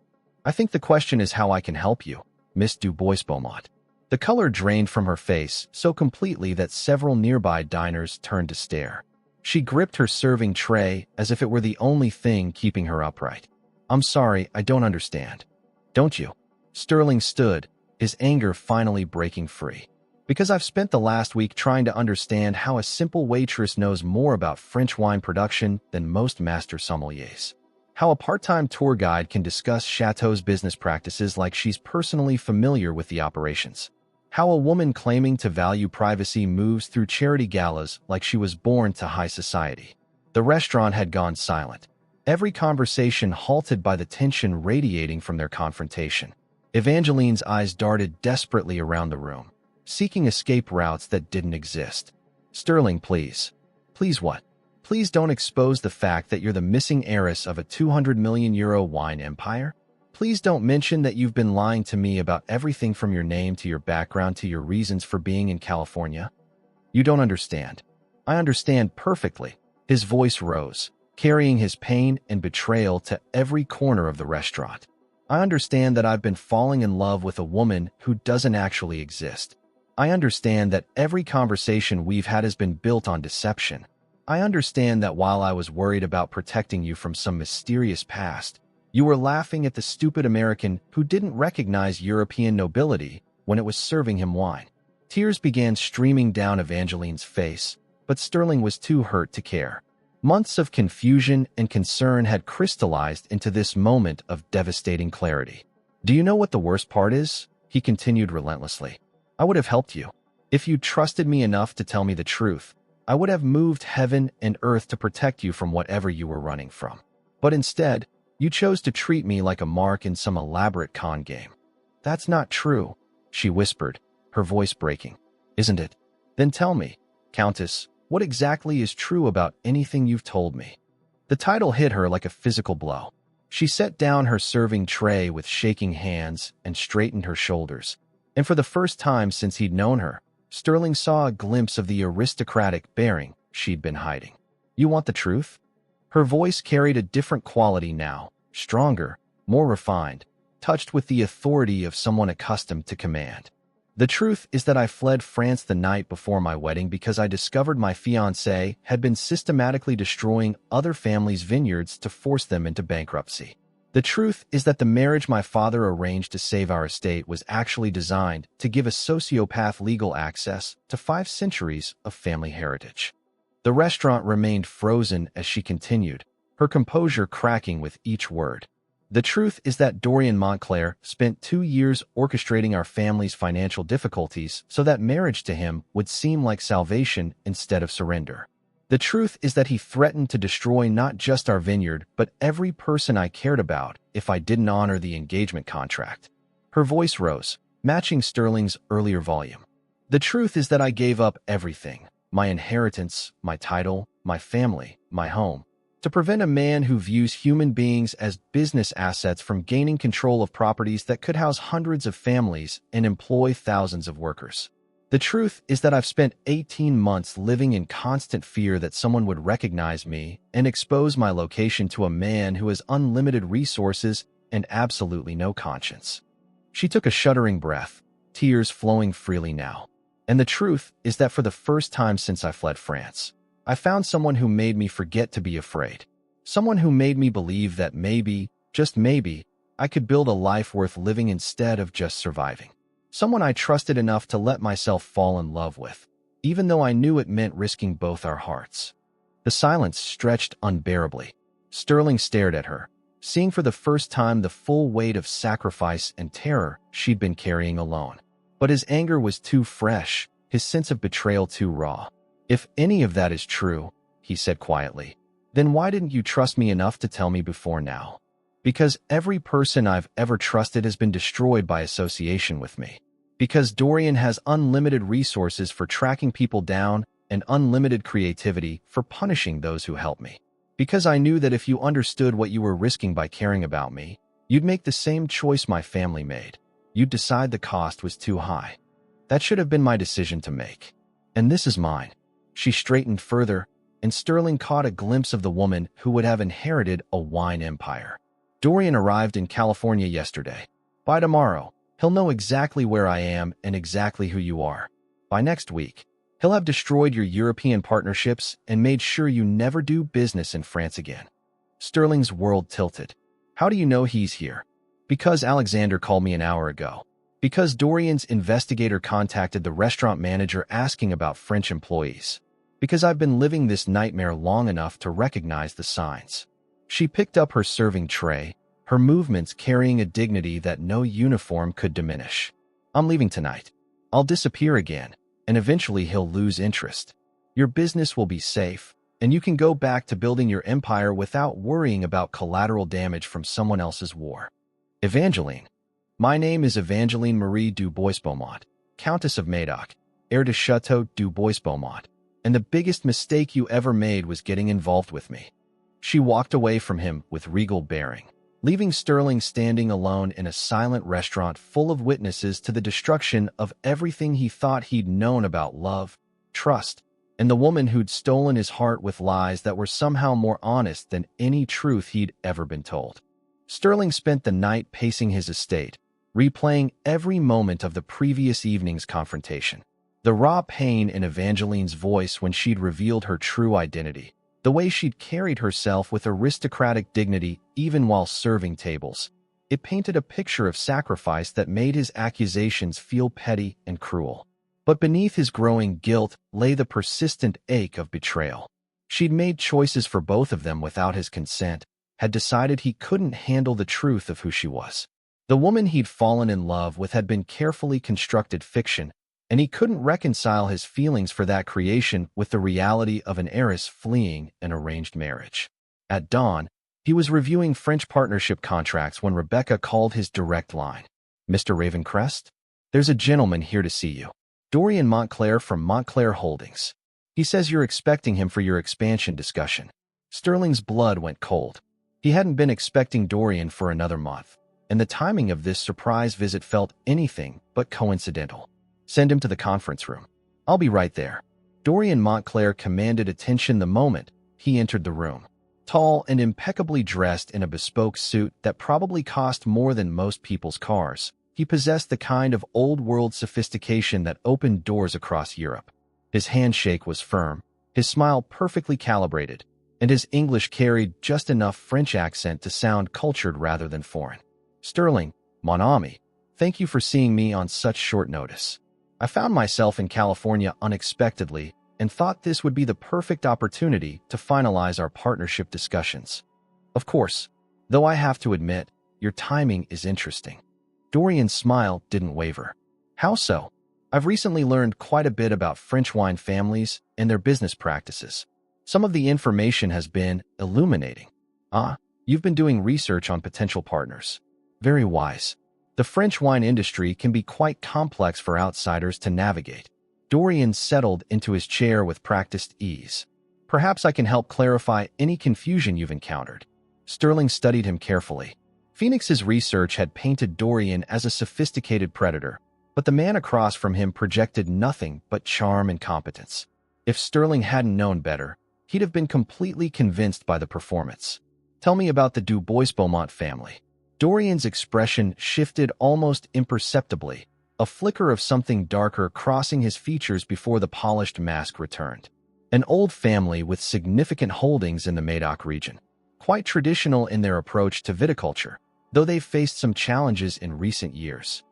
"I think the question is how I can help you, Miss Du Bois-Beaumont." The color drained from her face so completely that several nearby diners turned to stare. She gripped her serving tray as if it were the only thing keeping her upright. "I'm sorry, I don't understand." "Don't you?" Sterling stood, his anger finally breaking free. "Because I've spent the last week trying to understand how a simple waitress knows more about French wine production than most master sommeliers. How a part-time tour guide can discuss Chateau's business practices like she's personally familiar with the operations. How a woman claiming to value privacy moves through charity galas like she was born to high society." The restaurant had gone silent, every conversation halted by the tension radiating from their confrontation. Evangeline's eyes darted desperately around the room, seeking escape routes that didn't exist. "Sterling, please." "Please what?" Please don't expose the fact that you're the missing heiress of a 200 million euro wine empire. Please don't mention that you've been lying to me about everything from your name to your background to your reasons for being in California. You don't understand. I understand perfectly. His voice rose, carrying his pain and betrayal to every corner of the restaurant. I understand that I've been falling in love with a woman who doesn't actually exist. I understand that every conversation we've had has been built on deception. I understand that while I was worried about protecting you from some mysterious past, you were laughing at the stupid American who didn't recognize European nobility when it was serving him wine. Tears began streaming down Evangeline's face, but Sterling was too hurt to care. Months of confusion and concern had crystallized into this moment of devastating clarity. Do you know what the worst part is? He continued relentlessly. I would have helped you. If you trusted me enough to tell me the truth, I would have moved heaven and earth to protect you from whatever you were running from. But instead, you chose to treat me like a mark in some elaborate con game. That's not true, she whispered, her voice breaking. Isn't it? Then tell me, Countess, what exactly is true about anything you've told me? The title hit her like a physical blow. She set down her serving tray with shaking hands and straightened her shoulders. And for the first time since he'd known her, Sterling saw a glimpse of the aristocratic bearing she'd been hiding. You want the truth? Her voice carried a different quality now, stronger, more refined, touched with the authority of someone accustomed to command. The truth is that I fled France the night before my wedding because I discovered my fiancé had been systematically destroying other families' vineyards to force them into bankruptcy. The truth is that the marriage my father arranged to save our estate was actually designed to give a sociopath legal access to 5 centuries of family heritage. The restaurant remained frozen as she continued, her composure cracking with each word. The truth is that Dorian Montclair spent 2 years orchestrating our family's financial difficulties so that marriage to him would seem like salvation instead of surrender. The truth is that he threatened to destroy not just our vineyard, but every person I cared about if I didn't honor the engagement contract. Her voice rose, matching Sterling's earlier volume. The truth is that I gave up everything, my inheritance, my title, my family, my home, to prevent a man who views human beings as business assets from gaining control of properties that could house hundreds of families and employ thousands of workers. The truth is that I've spent 18 months living in constant fear that someone would recognize me and expose my location to a man who has unlimited resources and absolutely no conscience. She took a shuddering breath, tears flowing freely now. And the truth is that for the first time since I fled France, I found someone who made me forget to be afraid. Someone who made me believe that maybe, just maybe, I could build a life worth living instead of just surviving. Someone I trusted enough to let myself fall in love with, even though I knew it meant risking both our hearts. The silence stretched unbearably. Sterling stared at her, seeing for the first time the full weight of sacrifice and terror she'd been carrying alone. But his anger was too fresh, his sense of betrayal too raw. If any of that is true, he said quietly, then why didn't you trust me enough to tell me before now? Because every person I've ever trusted has been destroyed by association with me. Because Dorian has unlimited resources for tracking people down and unlimited creativity for punishing those who help me. Because I knew that if you understood what you were risking by caring about me, you'd make the same choice my family made. You'd decide the cost was too high. That should have been my decision to make. And this is mine. She straightened further, and Sterling caught a glimpse of the woman who would have inherited a wine empire. Dorian arrived in California yesterday. By tomorrow, he'll know exactly where I am and exactly who you are. By next week, he'll have destroyed your European partnerships and made sure you never do business in France again. Sterling's world tilted. How do you know he's here? Because Alexander called me an hour ago. Because Dorian's investigator contacted the restaurant manager asking about French employees. Because I've been living this nightmare long enough to recognize the signs. She picked up her serving tray, her movements carrying a dignity that no uniform could diminish. I'm leaving tonight. I'll disappear again, and eventually he'll lose interest. Your business will be safe, and you can go back to building your empire without worrying about collateral damage from someone else's war. Evangeline. My name is Evangeline Marie du Bois-Beaumont, Countess of Médoc, heir to Chateau du Bois-Beaumont. and the biggest mistake you ever made was getting involved with me." She walked away from him with regal bearing, leaving Sterling standing alone in a silent restaurant full of witnesses to the destruction of everything he thought he'd known about love, trust, and the woman who'd stolen his heart with lies that were somehow more honest than any truth he'd ever been told. Sterling spent the night pacing his estate, replaying every moment of the previous evening's confrontation. The raw pain in Evangeline's voice when she'd revealed her true identity, the way she'd carried herself with aristocratic dignity even while serving tables. It painted a picture of sacrifice that made his accusations feel petty and cruel. But beneath his growing guilt lay the persistent ache of betrayal. She'd made choices for both of them without his consent, had decided he couldn't handle the truth of who she was. The woman he'd fallen in love with had been carefully constructed fiction, and he couldn't reconcile his feelings for that creation with the reality of an heiress fleeing an arranged marriage. At dawn, he was reviewing French partnership contracts when Rebecca called his direct line. "Mr. Ravencrest? There's a gentleman here to see you. Dorian Montclair from Montclair Holdings. He says you're expecting him for your expansion discussion." Sterling's blood went cold. He hadn't been expecting Dorian for another month, and the timing of this surprise visit felt anything but coincidental. "Send him to the conference room. I'll be right there." Dorian Montclair commanded attention the moment he entered the room. Tall and impeccably dressed in a bespoke suit that probably cost more than most people's cars, he possessed the kind of old-world sophistication that opened doors across Europe. His handshake was firm, his smile perfectly calibrated, and his English carried just enough French accent to sound cultured rather than foreign. "Sterling, mon ami, thank you for seeing me on such short notice. I found myself in California unexpectedly and thought this would be the perfect opportunity to finalize our partnership discussions. Of course, though I have to admit, your timing is interesting." Dorian's smile didn't waver. "How so?" "I've recently learned quite a bit about French wine families and their business practices. Some of the information has been illuminating." "Ah, you've been doing research on potential partners. Very wise. The French wine industry can be quite complex for outsiders to navigate." Dorian settled into his chair with practiced ease. "Perhaps I can help clarify any confusion you've encountered." Sterling studied him carefully. Phoenix's research had painted Dorian as a sophisticated predator, but the man across from him projected nothing but charm and competence. If Sterling hadn't known better, he'd have been completely convinced by the performance. "Tell me about the Du Bois-Beaumont family." Dorian's expression shifted almost imperceptibly, a flicker of something darker crossing his features before the polished mask returned. An old family with significant holdings in the Médoc region, quite traditional in their approach to viticulture, though they've faced some challenges in recent years.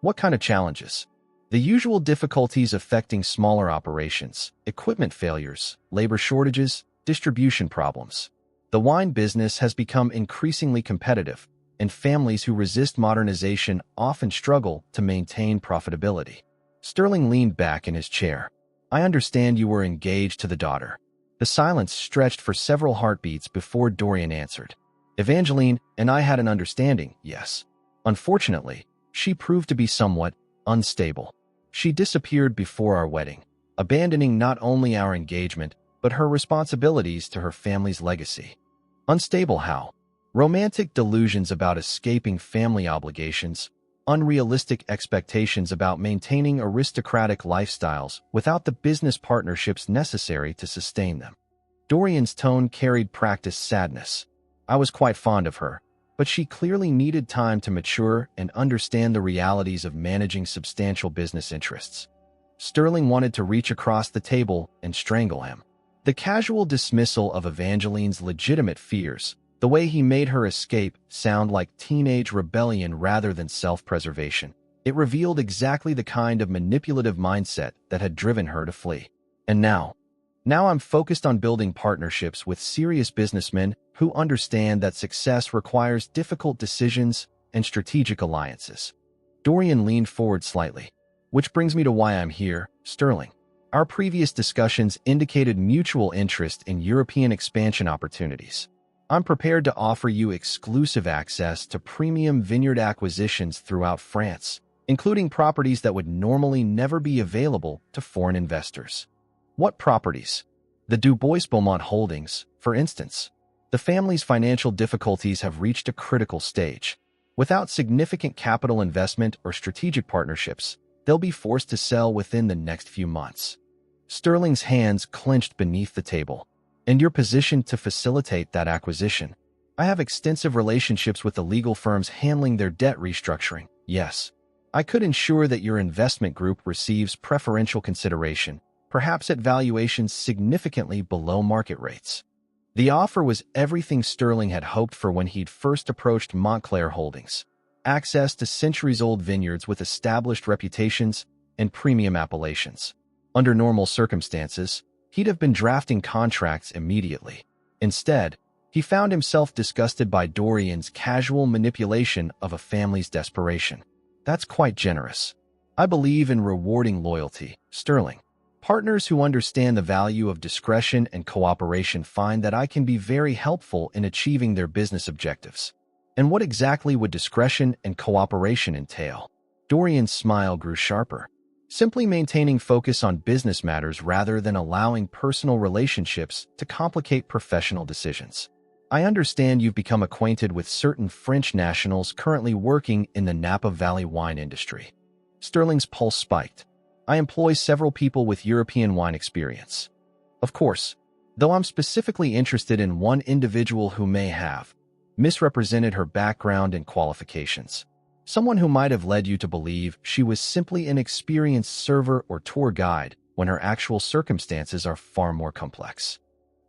"What kind of challenges?" "The usual difficulties affecting smaller operations, equipment failures, labor shortages, distribution problems. The wine business has become increasingly competitive, and families who resist modernization often struggle to maintain profitability." Sterling leaned back in his chair. "I understand you were engaged to the daughter." The silence stretched for several heartbeats before Dorian answered. "Evangeline and I had an understanding, yes. Unfortunately, she proved to be somewhat unstable. She disappeared before our wedding, abandoning not only our engagement, but her responsibilities to her family's legacy." "Unstable how?" "Romantic delusions about escaping family obligations, unrealistic expectations about maintaining aristocratic lifestyles without the business partnerships necessary to sustain them." Dorian's tone carried practiced sadness. "I was quite fond of her, but she clearly needed time to mature and understand the realities of managing substantial business interests." Sterling wanted to reach across the table and strangle him. The casual dismissal of Evangeline's legitimate fears, the way he made her escape sound like teenage rebellion rather than self-preservation. It revealed exactly the kind of manipulative mindset that had driven her to flee. "And now I'm focused on building partnerships with serious businessmen who understand that success requires difficult decisions and strategic alliances." Dorian leaned forward slightly. "Which brings me to why I'm here, Sterling. Our previous discussions indicated mutual interest in European expansion opportunities. I'm prepared to offer you exclusive access to premium vineyard acquisitions throughout France, including properties that would normally never be available to foreign investors." What properties? The Du Bois-Beaumont holdings, for instance. The family's financial difficulties have reached a critical stage. Without significant capital investment or strategic partnerships, they'll be forced to sell within the next few months. Sterling's hands clenched beneath the table. And you're positioned to facilitate that acquisition. I have extensive relationships with the legal firms handling their debt restructuring. Yes. I could ensure that your investment group receives preferential consideration, perhaps at valuations significantly below market rates. The offer was everything Sterling had hoped for when he'd first approached Montclair Holdings. Access to centuries-old vineyards with established reputations and premium appellations. Under normal circumstances, he'd have been drafting contracts immediately. Instead, he found himself disgusted by Dorian's casual manipulation of a family's desperation. That's quite generous. I believe in rewarding loyalty, Sterling. Partners who understand the value of discretion and cooperation find that I can be very helpful in achieving their business objectives. And what exactly would discretion and cooperation entail? Dorian's smile grew sharper. Simply maintaining focus on business matters rather than allowing personal relationships to complicate professional decisions. I understand you've become acquainted with certain French nationals currently working in the Napa Valley wine industry. Sterling's pulse spiked. I employ several people with European wine experience. Of course, though I'm specifically interested in one individual who may have misrepresented her background and qualifications. Someone who might have led you to believe she was simply an experienced server or tour guide when her actual circumstances are far more complex.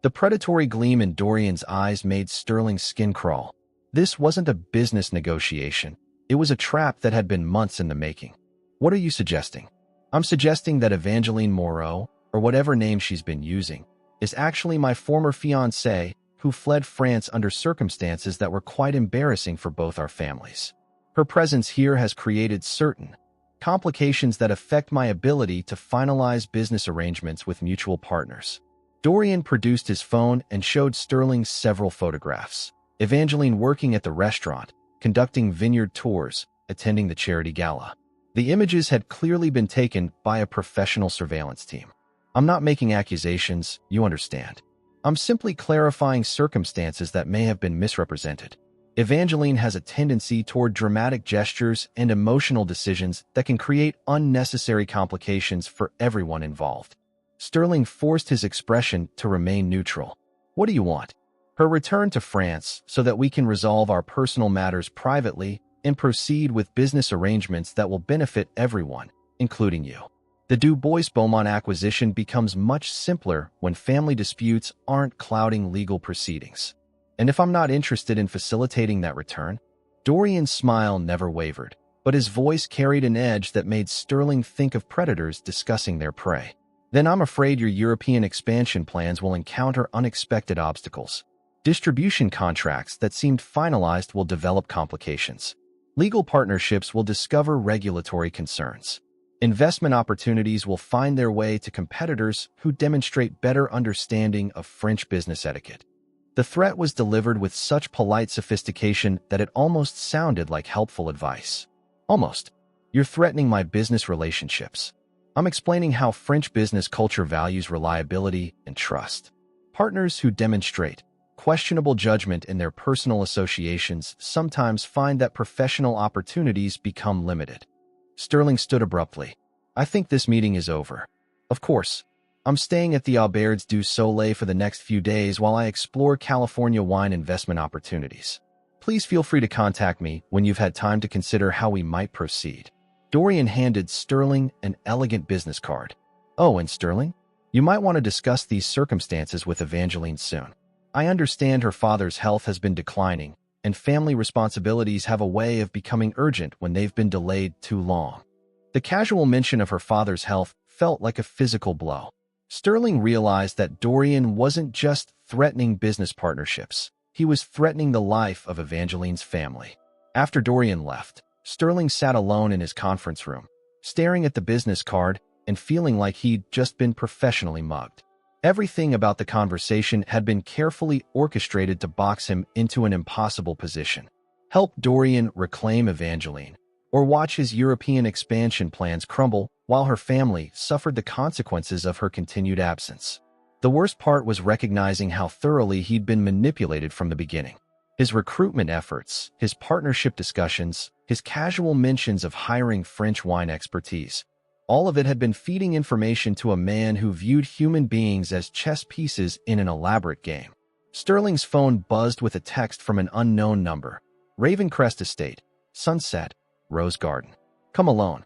The predatory gleam in Dorian's eyes made Sterling's skin crawl. This wasn't a business negotiation. It was a trap that had been months in the making. What are you suggesting? I'm suggesting that Evangeline Moreau, or whatever name she's been using, is actually my former fiancé who fled France under circumstances that were quite embarrassing for both our families. Her presence here has created certain complications that affect my ability to finalize business arrangements with mutual partners. Dorian produced his phone and showed Sterling several photographs. Evangeline working at the restaurant, conducting vineyard tours, attending the charity gala. The images had clearly been taken by a professional surveillance team. I'm not making accusations, you understand. I'm simply clarifying circumstances that may have been misrepresented. Evangeline has a tendency toward dramatic gestures and emotional decisions that can create unnecessary complications for everyone involved. Sterling forced his expression to remain neutral. What do you want? Her return to France so that we can resolve our personal matters privately and proceed with business arrangements that will benefit everyone, including you. The Du Bois-Beaumont acquisition becomes much simpler when family disputes aren't clouding legal proceedings. And if I'm not interested in facilitating that return? Dorian's smile never wavered, but his voice carried an edge that made Sterling think of predators discussing their prey. Then I'm afraid your European expansion plans will encounter unexpected obstacles. Distribution contracts that seemed finalized will develop complications. Legal partnerships will discover regulatory concerns. Investment opportunities will find their way to competitors who demonstrate better understanding of French business etiquette. The threat was delivered with such polite sophistication that it almost sounded like helpful advice. Almost. You're threatening my business relationships. I'm explaining how French business culture values reliability and trust. Partners who demonstrate questionable judgment in their personal associations sometimes find that professional opportunities become limited. Sterling stood abruptly. I think this meeting is over. Of course, I'm staying at the Auberge du Soleil for the next few days while I explore California wine investment opportunities. Please feel free to contact me when you've had time to consider how we might proceed. Dorian handed Sterling an elegant business card. Oh, and Sterling, you might want to discuss these circumstances with Evangeline soon. I understand her father's health has been declining, and family responsibilities have a way of becoming urgent when they've been delayed too long. The casual mention of her father's health felt like a physical blow. Sterling realized that Dorian wasn't just threatening business partnerships. He was threatening the life of Evangeline's family. After Dorian left, Sterling sat alone in his conference room, staring at the business card and feeling like he'd just been professionally mugged. Everything about the conversation had been carefully orchestrated to box him into an impossible position. Help Dorian reclaim Evangeline, or watch his European expansion plans crumble while her family suffered the consequences of her continued absence. The worst part was recognizing how thoroughly he'd been manipulated from the beginning. His recruitment efforts, his partnership discussions, his casual mentions of hiring French wine expertise, all of it had been feeding information to a man who viewed human beings as chess pieces in an elaborate game. Sterling's phone buzzed with a text from an unknown number. Ravencrest Estate, Sunset, Rose Garden. Come alone.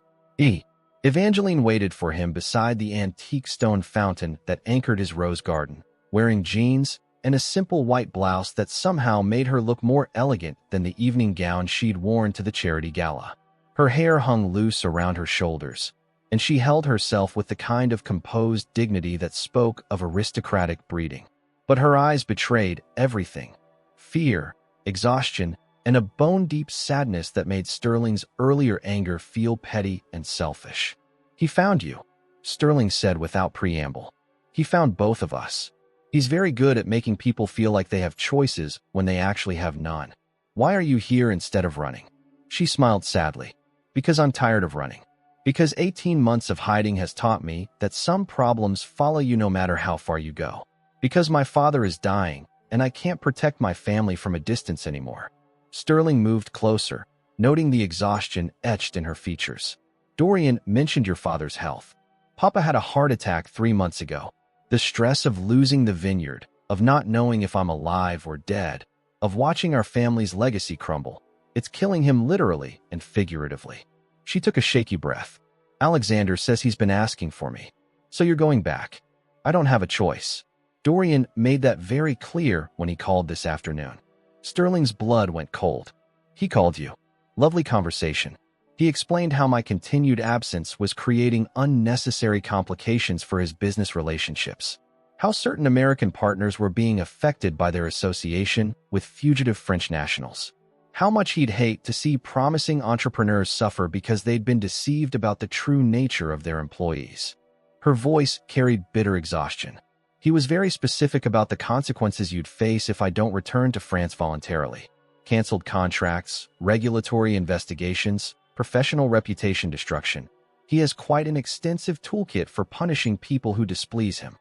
Evangeline waited for him beside the antique stone fountain that anchored his rose garden, wearing jeans and a simple white blouse that somehow made her look more elegant than the evening gown she'd worn to the charity gala. Her hair hung loose around her shoulders, and she held herself with the kind of composed dignity that spoke of aristocratic breeding. But her eyes betrayed everything: fear, exhaustion, and a bone-deep sadness that made Sterling's earlier anger feel petty and selfish. "He found you," Sterling said without preamble. "He found both of us. He's very good at making people feel like they have choices when they actually have none. Why are you here instead of running?" She smiled sadly. "Because I'm tired of running. Because 18 months of hiding has taught me that some problems follow you no matter how far you go. Because my father is dying, and I can't protect my family from a distance anymore." Sterling moved closer, noting the exhaustion etched in her features. "Dorian mentioned your father's health. Papa had a heart attack 3 months ago. The stress of losing the vineyard, of not knowing if I'm alive or dead, of watching our family's legacy crumble, it's killing him literally and figuratively." She took a shaky breath. "Alexander says he's been asking for me. So you're going back." "I don't have a choice." Dorian made that very clear when he called this afternoon. Sterling's blood went cold. "He called you." "Lovely conversation. He explained how my continued absence was creating unnecessary complications for his business relationships. How certain American partners were being affected by their association with fugitive French nationals. How much he'd hate to see promising entrepreneurs suffer because they'd been deceived about the true nature of their employees." Her voice carried bitter exhaustion. "He was very specific about the consequences you'd face if I don't return to France voluntarily. Canceled contracts, regulatory investigations, professional reputation destruction. He has quite an extensive toolkit for punishing people who displease him."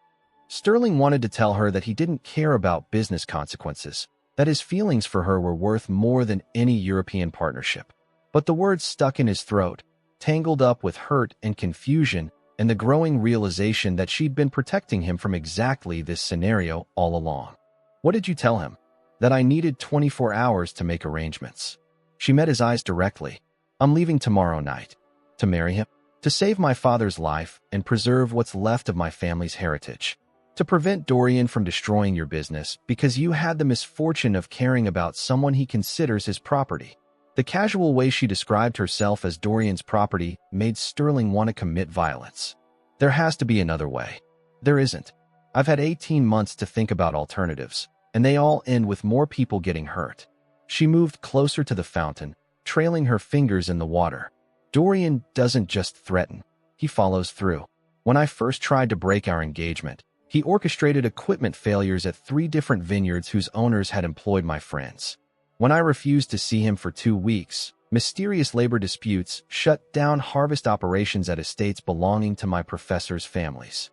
Sterling wanted to tell her that he didn't care about business consequences, that his feelings for her were worth more than any European partnership. But the words stuck in his throat, tangled up with hurt and confusion, and the growing realization that she'd been protecting him from exactly this scenario all along. "What did you tell him?" "That I needed 24 hours to make arrangements." She met his eyes directly. "I'm leaving tomorrow night." "To marry him?" "To save my father's life and preserve what's left of my family's heritage. To prevent Dorian from destroying your business because you had the misfortune of caring about someone he considers his property." The casual way she described herself as Dorian's property made Sterling want to commit violence. "There has to be another way." "There isn't. I've had 18 months to think about alternatives, and they all end with more people getting hurt." She moved closer to the fountain, trailing her fingers in the water. "Dorian doesn't just threaten. He follows through. When I first tried to break our engagement, he orchestrated equipment failures at 3 different vineyards whose owners had employed my friends. When I refused to see him for 2 weeks, mysterious labor disputes shut down harvest operations at estates belonging to my professors' families."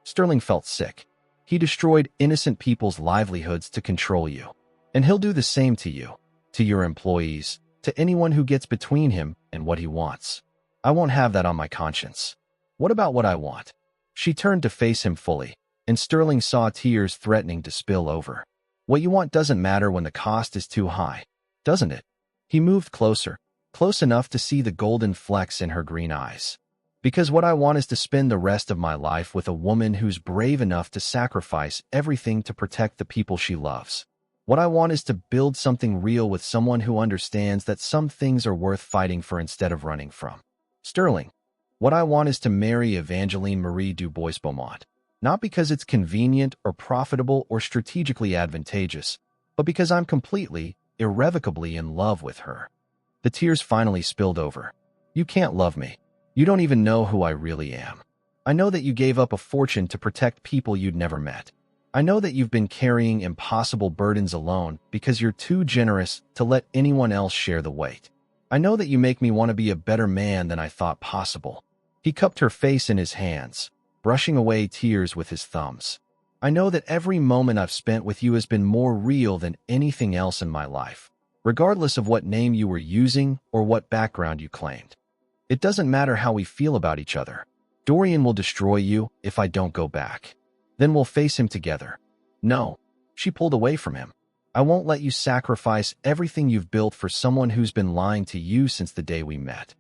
Sterling felt sick. "He destroyed innocent people's livelihoods to control you. And he'll do the same to you, to your employees, to anyone who gets between him and what he wants. I won't have that on my conscience." "What about what I want?" She turned to face him fully, and Sterling saw tears threatening to spill over. "What you want doesn't matter when the cost is too high, doesn't it?" He moved closer, close enough to see the golden flecks in her green eyes. "Because what I want is to spend the rest of my life with a woman who's brave enough to sacrifice everything to protect the people she loves. What I want is to build something real with someone who understands that some things are worth fighting for instead of running from." "Sterling, what I want is to marry Evangeline Marie du Bois-Beaumont. Not because it's convenient or profitable or strategically advantageous, but because I'm completely, irrevocably in love with her." The tears finally spilled over. "You can't love me. You don't even know who I really am. I know that you gave up a fortune to protect people you'd never met. I know that you've been carrying impossible burdens alone because you're too generous to let anyone else share the weight. I know that you make me want to be a better man than I thought possible. He cupped her face in his hands, brushing away tears with his thumbs. I know that every moment I've spent with you has been more real than anything else in my life, regardless of what name you were using or what background you claimed. It doesn't matter how we feel about each other. Dorian will destroy you if I don't go back. Then we'll face him together. No, she pulled away from him. I won't let you sacrifice everything you've built for someone who's been lying to you since the day we met.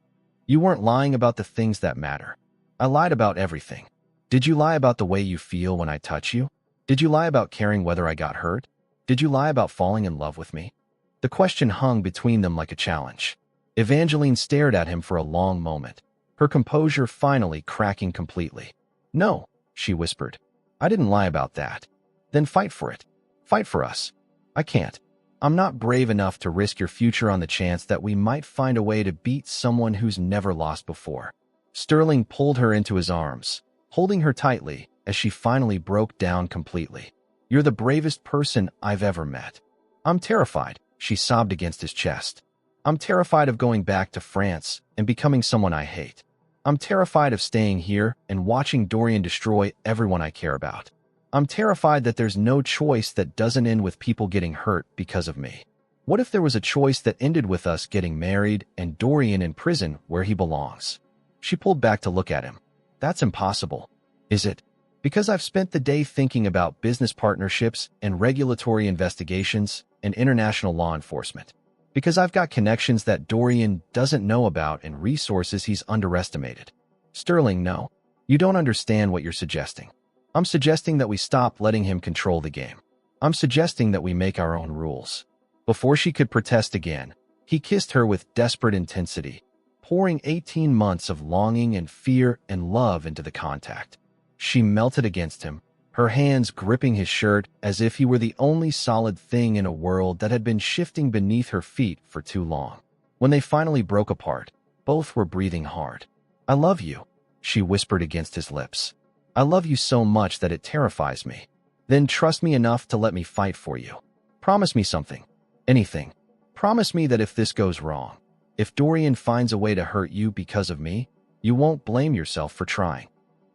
You weren't lying about the things that matter. I lied about everything. Did you lie about the way you feel when I touch you? Did you lie about caring whether I got hurt? Did you lie about falling in love with me? The question hung between them like a challenge. Evangeline stared at him for a long moment, her composure finally cracking completely. No, she whispered. I didn't lie about that. Then fight for it. Fight for us. I can't. I'm not brave enough to risk your future on the chance that we might find a way to beat someone who's never lost before. Sterling pulled her into his arms, holding her tightly as she finally broke down completely. You're the bravest person I've ever met. I'm terrified, she sobbed against his chest. I'm terrified of going back to France and becoming someone I hate. I'm terrified of staying here and watching Dorian destroy everyone I care about. I'm terrified that there's no choice that doesn't end with people getting hurt because of me. What if there was a choice that ended with us getting married and Dorian in prison where he belongs? She pulled back to look at him. That's impossible. Is it? Because I've spent the day thinking about business partnerships and regulatory investigations and international law enforcement. Because I've got connections that Dorian doesn't know about and resources he's underestimated. Sterling, no. You don't understand what you're suggesting. I'm suggesting that we stop letting him control the game. I'm suggesting that we make our own rules. Before she could protest again, he kissed her with desperate intensity, pouring 18 months of longing and fear and love into the contact. She melted against him, her hands gripping his shirt as if he were the only solid thing in a world that had been shifting beneath her feet for too long. When they finally broke apart, both were breathing hard. I love you, she whispered against his lips. I love you so much that it terrifies me. Then trust me enough to let me fight for you. Promise me something. Anything. Promise me that if this goes wrong, if Dorian finds a way to hurt you because of me, you won't blame yourself for trying.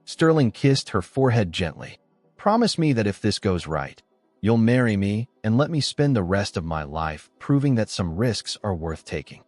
Sterling kissed her forehead gently. Promise me that if this goes right, you'll marry me and let me spend the rest of my life proving that some risks are worth taking.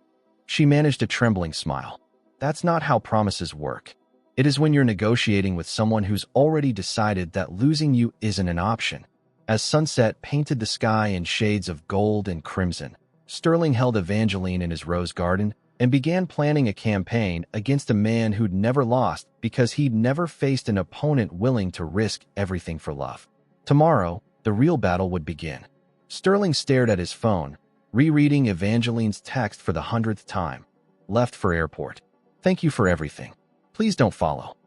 She managed a trembling smile. That's not how promises work. It is when you're negotiating with someone who's already decided that losing you isn't an option. As sunset painted the sky in shades of gold and crimson, Sterling held Evangeline in his rose garden and began planning a campaign against a man who'd never lost because he'd never faced an opponent willing to risk everything for love. Tomorrow, the real battle would begin. Sterling stared at his phone, rereading Evangeline's text for the 100th time. Left for airport. Thank you for everything. Please don't follow.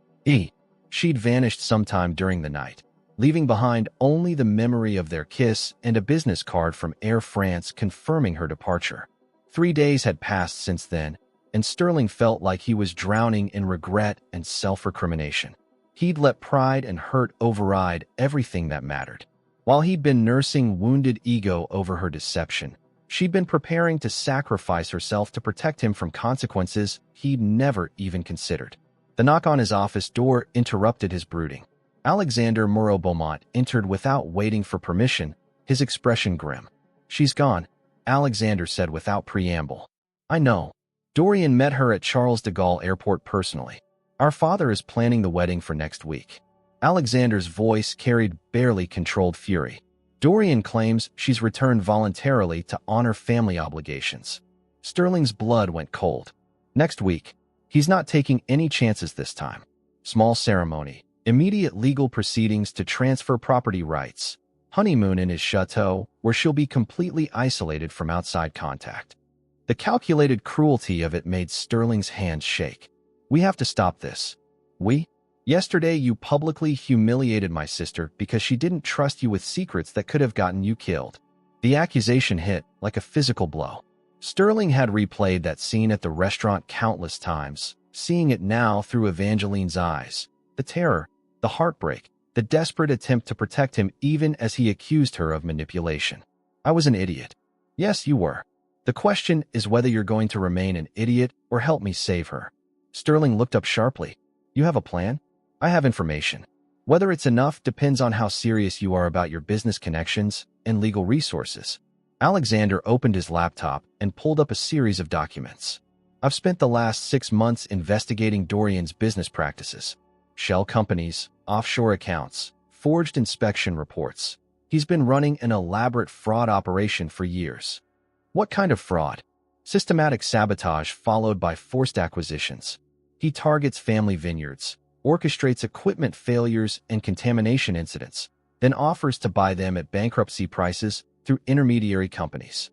She'd vanished sometime during the night, leaving behind only the memory of their kiss and a business card from Air France confirming her departure. 3 days had passed since then, and Sterling felt like he was drowning in regret and self-recrimination. He'd let pride and hurt override everything that mattered. While he'd been nursing wounded ego over her deception, she'd been preparing to sacrifice herself to protect him from consequences he'd never even considered. The knock on his office door interrupted his brooding. Alexander Moreau-Beaumont entered without waiting for permission, his expression grim. She's gone, Alexander said without preamble. I know. Dorian met her at Charles de Gaulle Airport personally. Our father is planning the wedding for next week. Alexander's voice carried barely controlled fury. Dorian claims she's returned voluntarily to honor family obligations. Sterling's blood went cold. Next week. He's not taking any chances this time. Small ceremony. Immediate legal proceedings to transfer property rights. Honeymoon in his chateau, where she'll be completely isolated from outside contact. The calculated cruelty of it made Sterling's hands shake. We have to stop this. We? Yesterday you publicly humiliated my sister because she didn't trust you with secrets that could have gotten you killed. The accusation hit like a physical blow. Sterling had replayed that scene at the restaurant countless times, seeing it now through Evangeline's eyes. The terror, the heartbreak, the desperate attempt to protect him even as he accused her of manipulation. I was an idiot. Yes, you were. The question is whether you're going to remain an idiot or help me save her. Sterling looked up sharply. You have a plan? I have information. Whether it's enough depends on how serious you are about your business connections and legal resources. Alexander opened his laptop and pulled up a series of documents. I've spent the last 6 months investigating Dorian's business practices. Shell companies, offshore accounts, forged inspection reports. He's been running an elaborate fraud operation for years. What kind of fraud? Systematic sabotage followed by forced acquisitions. He targets family vineyards, orchestrates equipment failures and contamination incidents, then offers to buy them at bankruptcy prices through intermediary companies.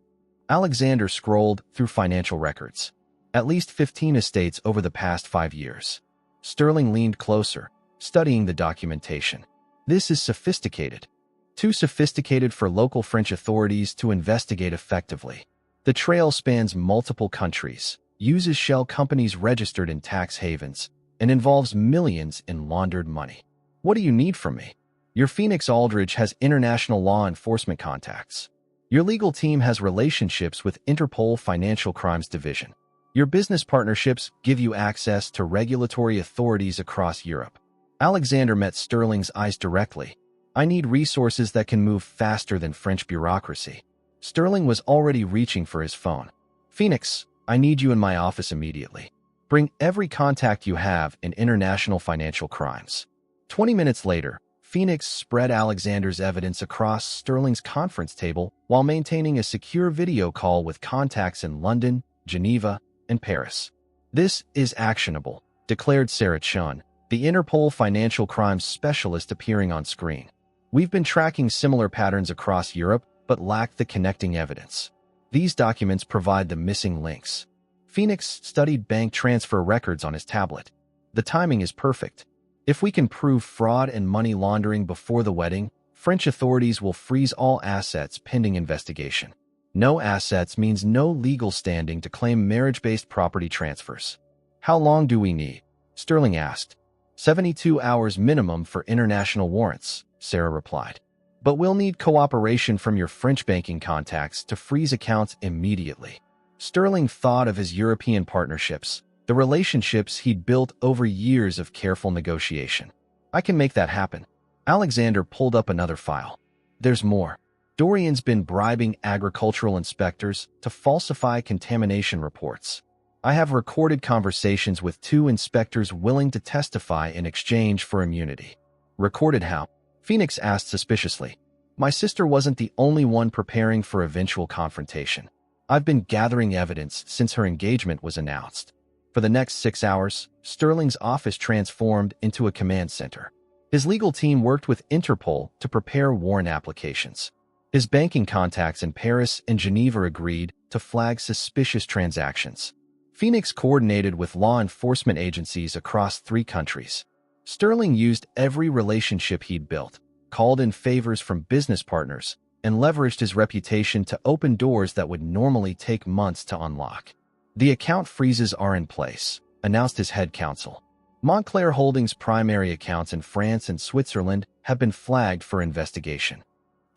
Alexander scrolled through financial records. At least 15 estates over the past 5 years. Sterling leaned closer, studying the documentation. This is sophisticated. Too sophisticated for local French authorities to investigate effectively. The trail spans multiple countries, uses shell companies registered in tax havens, and involves millions in laundered money. What do you need from me? Your Phoenix Aldridge has international law enforcement contacts. Your legal team has relationships with Interpol Financial Crimes Division. Your business partnerships give you access to regulatory authorities across Europe. Alexander met Sterling's eyes directly. I need resources that can move faster than French bureaucracy. Sterling was already reaching for his phone. Phoenix, I need you in my office immediately. Bring every contact you have in international financial crimes. 20 minutes later, Phoenix spread Alexander's evidence across Sterling's conference table while maintaining a secure video call with contacts in London, Geneva, and Paris. This is actionable, declared Sarah Chun, the Interpol financial crimes specialist appearing on screen. We've been tracking similar patterns across Europe, but lack the connecting evidence. These documents provide the missing links. Phoenix studied bank transfer records on his tablet. The timing is perfect. If we can prove fraud and money laundering before the wedding, French authorities will freeze all assets pending investigation. No assets means no legal standing to claim marriage-based property transfers. How long do we need? Sterling asked. 72 hours minimum for international warrants, Sarah replied. But we'll need cooperation from your French banking contacts to freeze accounts immediately. Sterling thought of his European partnerships, the relationships he'd built over years of careful negotiation. I can make that happen. Alexander pulled up another file. There's more. Dorian's been bribing agricultural inspectors to falsify contamination reports. I have recorded conversations with 2 inspectors willing to testify in exchange for immunity. Recorded how? Phoenix asked suspiciously. My sister wasn't the only one preparing for eventual confrontation. I've been gathering evidence since her engagement was announced. For the next 6 hours, Sterling's office transformed into a command center. His legal team worked with Interpol to prepare warrant applications. His banking contacts in Paris and Geneva agreed to flag suspicious transactions. Phoenix coordinated with law enforcement agencies across 3 countries. Sterling used every relationship he'd built, called in favors from business partners, and leveraged his reputation to open doors that would normally take months to unlock. The account freezes are in place, announced his head counsel. Montclair Holdings' primary accounts in France and Switzerland have been flagged for investigation.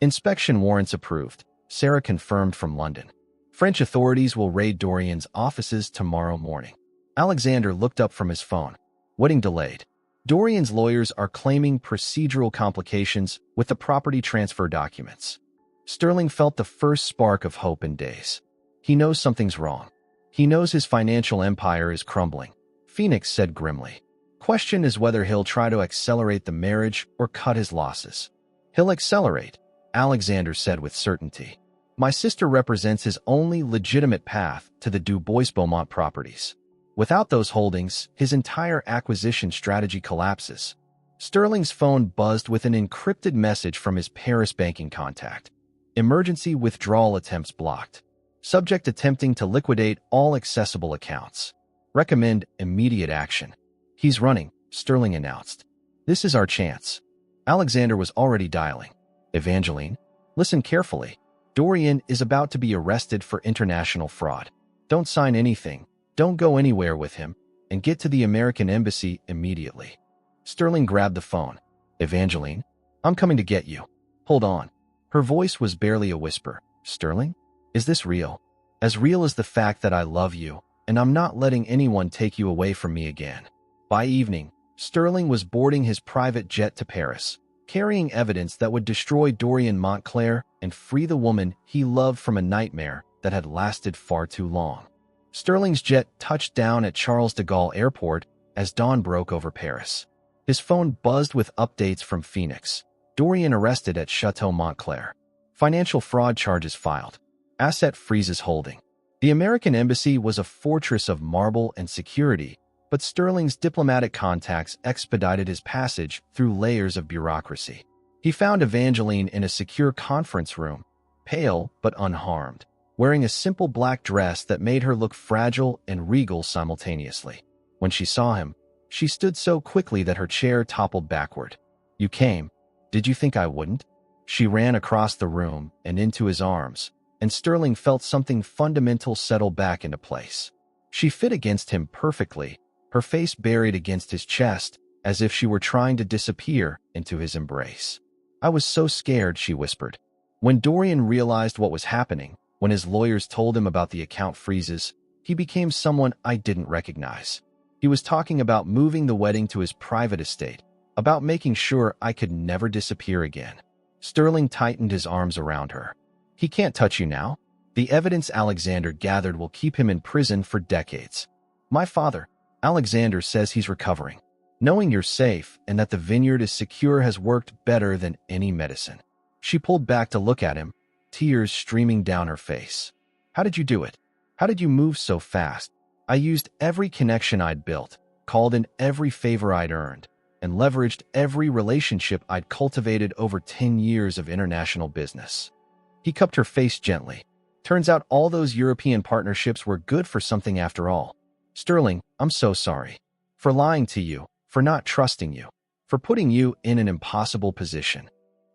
Inspection warrants approved, Sarah confirmed from London. French authorities will raid Dorian's offices tomorrow morning. Alexander looked up from his phone. Wedding delayed. Dorian's lawyers are claiming procedural complications with the property transfer documents. Sterling felt the first spark of hope in days. He knows something's wrong. He knows his financial empire is crumbling, Phoenix said grimly. Question is whether he'll try to accelerate the marriage or cut his losses. He'll accelerate, Alexander said with certainty. My sister represents his only legitimate path to the Du Bois-Beaumont properties. Without those holdings, his entire acquisition strategy collapses. Sterling's phone buzzed with an encrypted message from his Paris banking contact. Emergency withdrawal attempts blocked. Subject attempting to liquidate all accessible accounts. Recommend immediate action. He's running, Sterling announced. This is our chance. Alexander was already dialing. Evangeline, listen carefully. Dorian is about to be arrested for international fraud. Don't sign anything, don't go anywhere with him, and get to the American embassy immediately. Sterling grabbed the phone. Evangeline, I'm coming to get you. Hold on. Her voice was barely a whisper. Sterling? Is this real? As real as the fact that I love you, and I'm not letting anyone take you away from me again. By evening, Sterling was boarding his private jet to Paris, carrying evidence that would destroy Dorian Montclair and free the woman he loved from a nightmare that had lasted far too long. Sterling's jet touched down at Charles de Gaulle Airport as dawn broke over Paris. His phone buzzed with updates from Phoenix. Dorian arrested at Chateau Montclair. Financial fraud charges filed. Asset freezes holding. The American embassy was a fortress of marble and security, but Sterling's diplomatic contacts expedited his passage through layers of bureaucracy. He found Evangeline in a secure conference room, pale but unharmed, wearing a simple black dress that made her look fragile and regal simultaneously. When she saw him, she stood so quickly that her chair toppled backward. "You came. Did you think I wouldn't?" She ran across the room and into his arms, and Sterling felt something fundamental settle back into place. She fit against him perfectly, her face buried against his chest, as if she were trying to disappear into his embrace. "I was so scared," she whispered. When Dorian realized what was happening, when his lawyers told him about the account freezes, he became someone I didn't recognize. He was talking about moving the wedding to his private estate, about making sure I could never disappear again. Sterling tightened his arms around her. "He can't touch you now. The evidence Alexander gathered will keep him in prison for decades. My father, Alexander, says he's recovering. Knowing you're safe and that the vineyard is secure has worked better than any medicine." She pulled back to look at him, tears streaming down her face. "How did you do it? How did you move so fast?" "I used every connection I'd built, called in every favor I'd earned, and leveraged every relationship I'd cultivated over 10 years of international business." He cupped her face gently. "Turns out all those European partnerships were good for something after all. Sterling, I'm so sorry. For lying to you, for not trusting you, for putting you in an impossible position.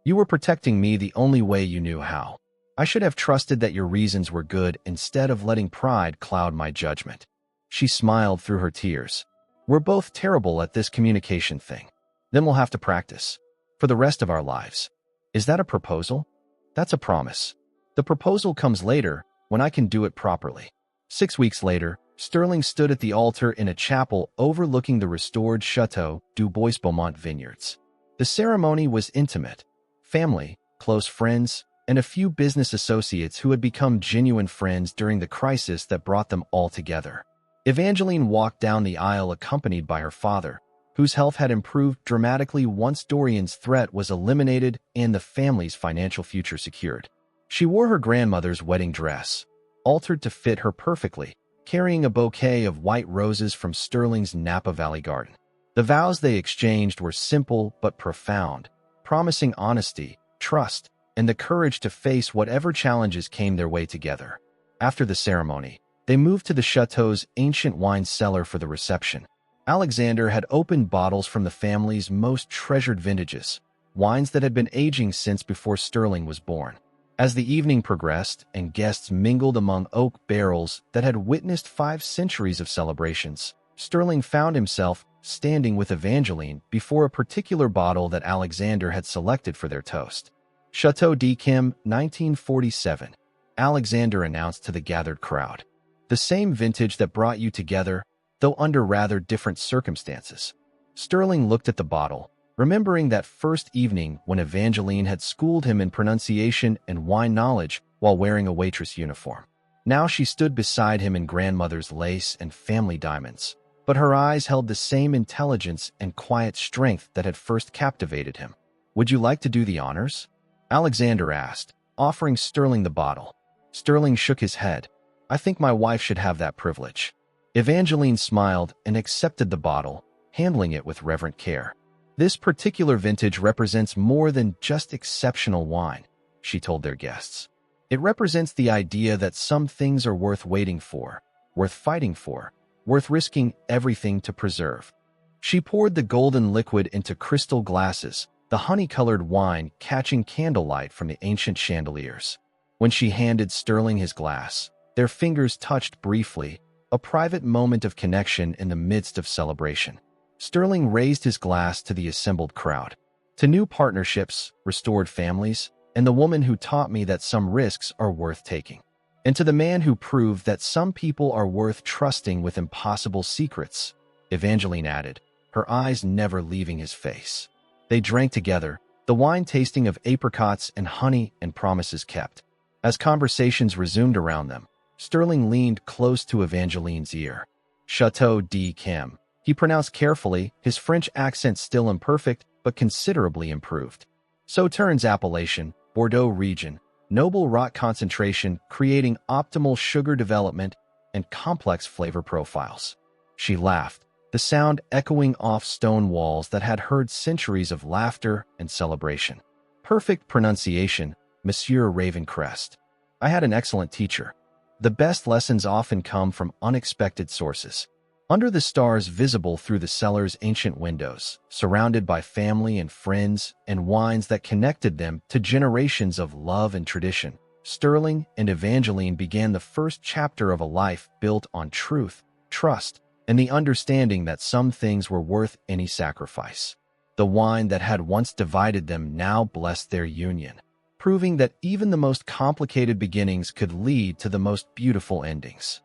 You were protecting me the only way you knew how. I should have trusted that your reasons were good instead of letting pride cloud my judgment." She smiled through her tears. "We're both terrible at this communication thing. Then we'll have to practice. For the rest of our lives." "Is that a proposal?" "That's a promise. The proposal comes later, when I can do it properly." 6 weeks later, Sterling stood at the altar in a chapel overlooking the restored Chateau du Bois-Beaumont vineyards. The ceremony was intimate. Family, close friends, and a few business associates who had become genuine friends during the crisis that brought them all together. Evangeline walked down the aisle accompanied by her father, whose health had improved dramatically once Dorian's threat was eliminated and the family's financial future secured. She wore her grandmother's wedding dress, altered to fit her perfectly, carrying a bouquet of white roses from Sterling's Napa Valley garden. The vows they exchanged were simple but profound, promising honesty, trust, and the courage to face whatever challenges came their way together. After the ceremony, they moved to the chateau's ancient wine cellar for the reception. Alexander had opened bottles from the family's most treasured vintages, wines that had been aging since before Sterling was born. As the evening progressed and guests mingled among oak barrels that had witnessed 5 centuries of celebrations, Sterling found himself standing with Evangeline before a particular bottle that Alexander had selected for their toast. "Chateau d'Yquem, 1947, Alexander announced to the gathered crowd. "The same vintage that brought you together, though under rather different circumstances." Sterling looked at the bottle, remembering that first evening when Evangeline had schooled him in pronunciation and wine knowledge while wearing a waitress uniform. Now she stood beside him in grandmother's lace and family diamonds, but her eyes held the same intelligence and quiet strength that had first captivated him. "Would you like to do the honors?" Alexander asked, offering Sterling the bottle. Sterling shook his head. "I think my wife should have that privilege." Evangeline smiled and accepted the bottle, handling it with reverent care. "This particular vintage represents more than just exceptional wine," she told their guests. "It represents the idea that some things are worth waiting for, worth fighting for, worth risking everything to preserve." She poured the golden liquid into crystal glasses, the honey-colored wine catching candlelight from the ancient chandeliers. When she handed Sterling his glass, their fingers touched briefly, a private moment of connection in the midst of celebration. Sterling raised his glass to the assembled crowd. "To new partnerships, restored families, and the woman who taught me that some risks are worth taking. And to the man who proved that some people are worth trusting with impossible secrets," Evangeline added, her eyes never leaving his face. They drank together, the wine tasting of apricots and honey and promises kept. As conversations resumed around them, Sterling leaned close to Evangeline's ear. Chateau d'Yquem, he pronounced carefully, his French accent still imperfect but considerably improved. Sauternes appellation, Bordeaux region, noble rot concentration creating optimal sugar development and complex flavor profiles. She laughed, the sound echoing off stone walls that had heard centuries of laughter and celebration. Perfect pronunciation, Monsieur Ravencrest. I had an excellent teacher. The best lessons often come from unexpected sources. Under the stars visible through the cellar's ancient windows, surrounded by family and friends and wines that connected them to generations of love and tradition, Sterling and Evangeline began the first chapter of a life built on truth, trust, and the understanding that some things were worth any sacrifice. The wine that had once divided them now blessed their union, proving that even the most complicated beginnings could lead to the most beautiful endings.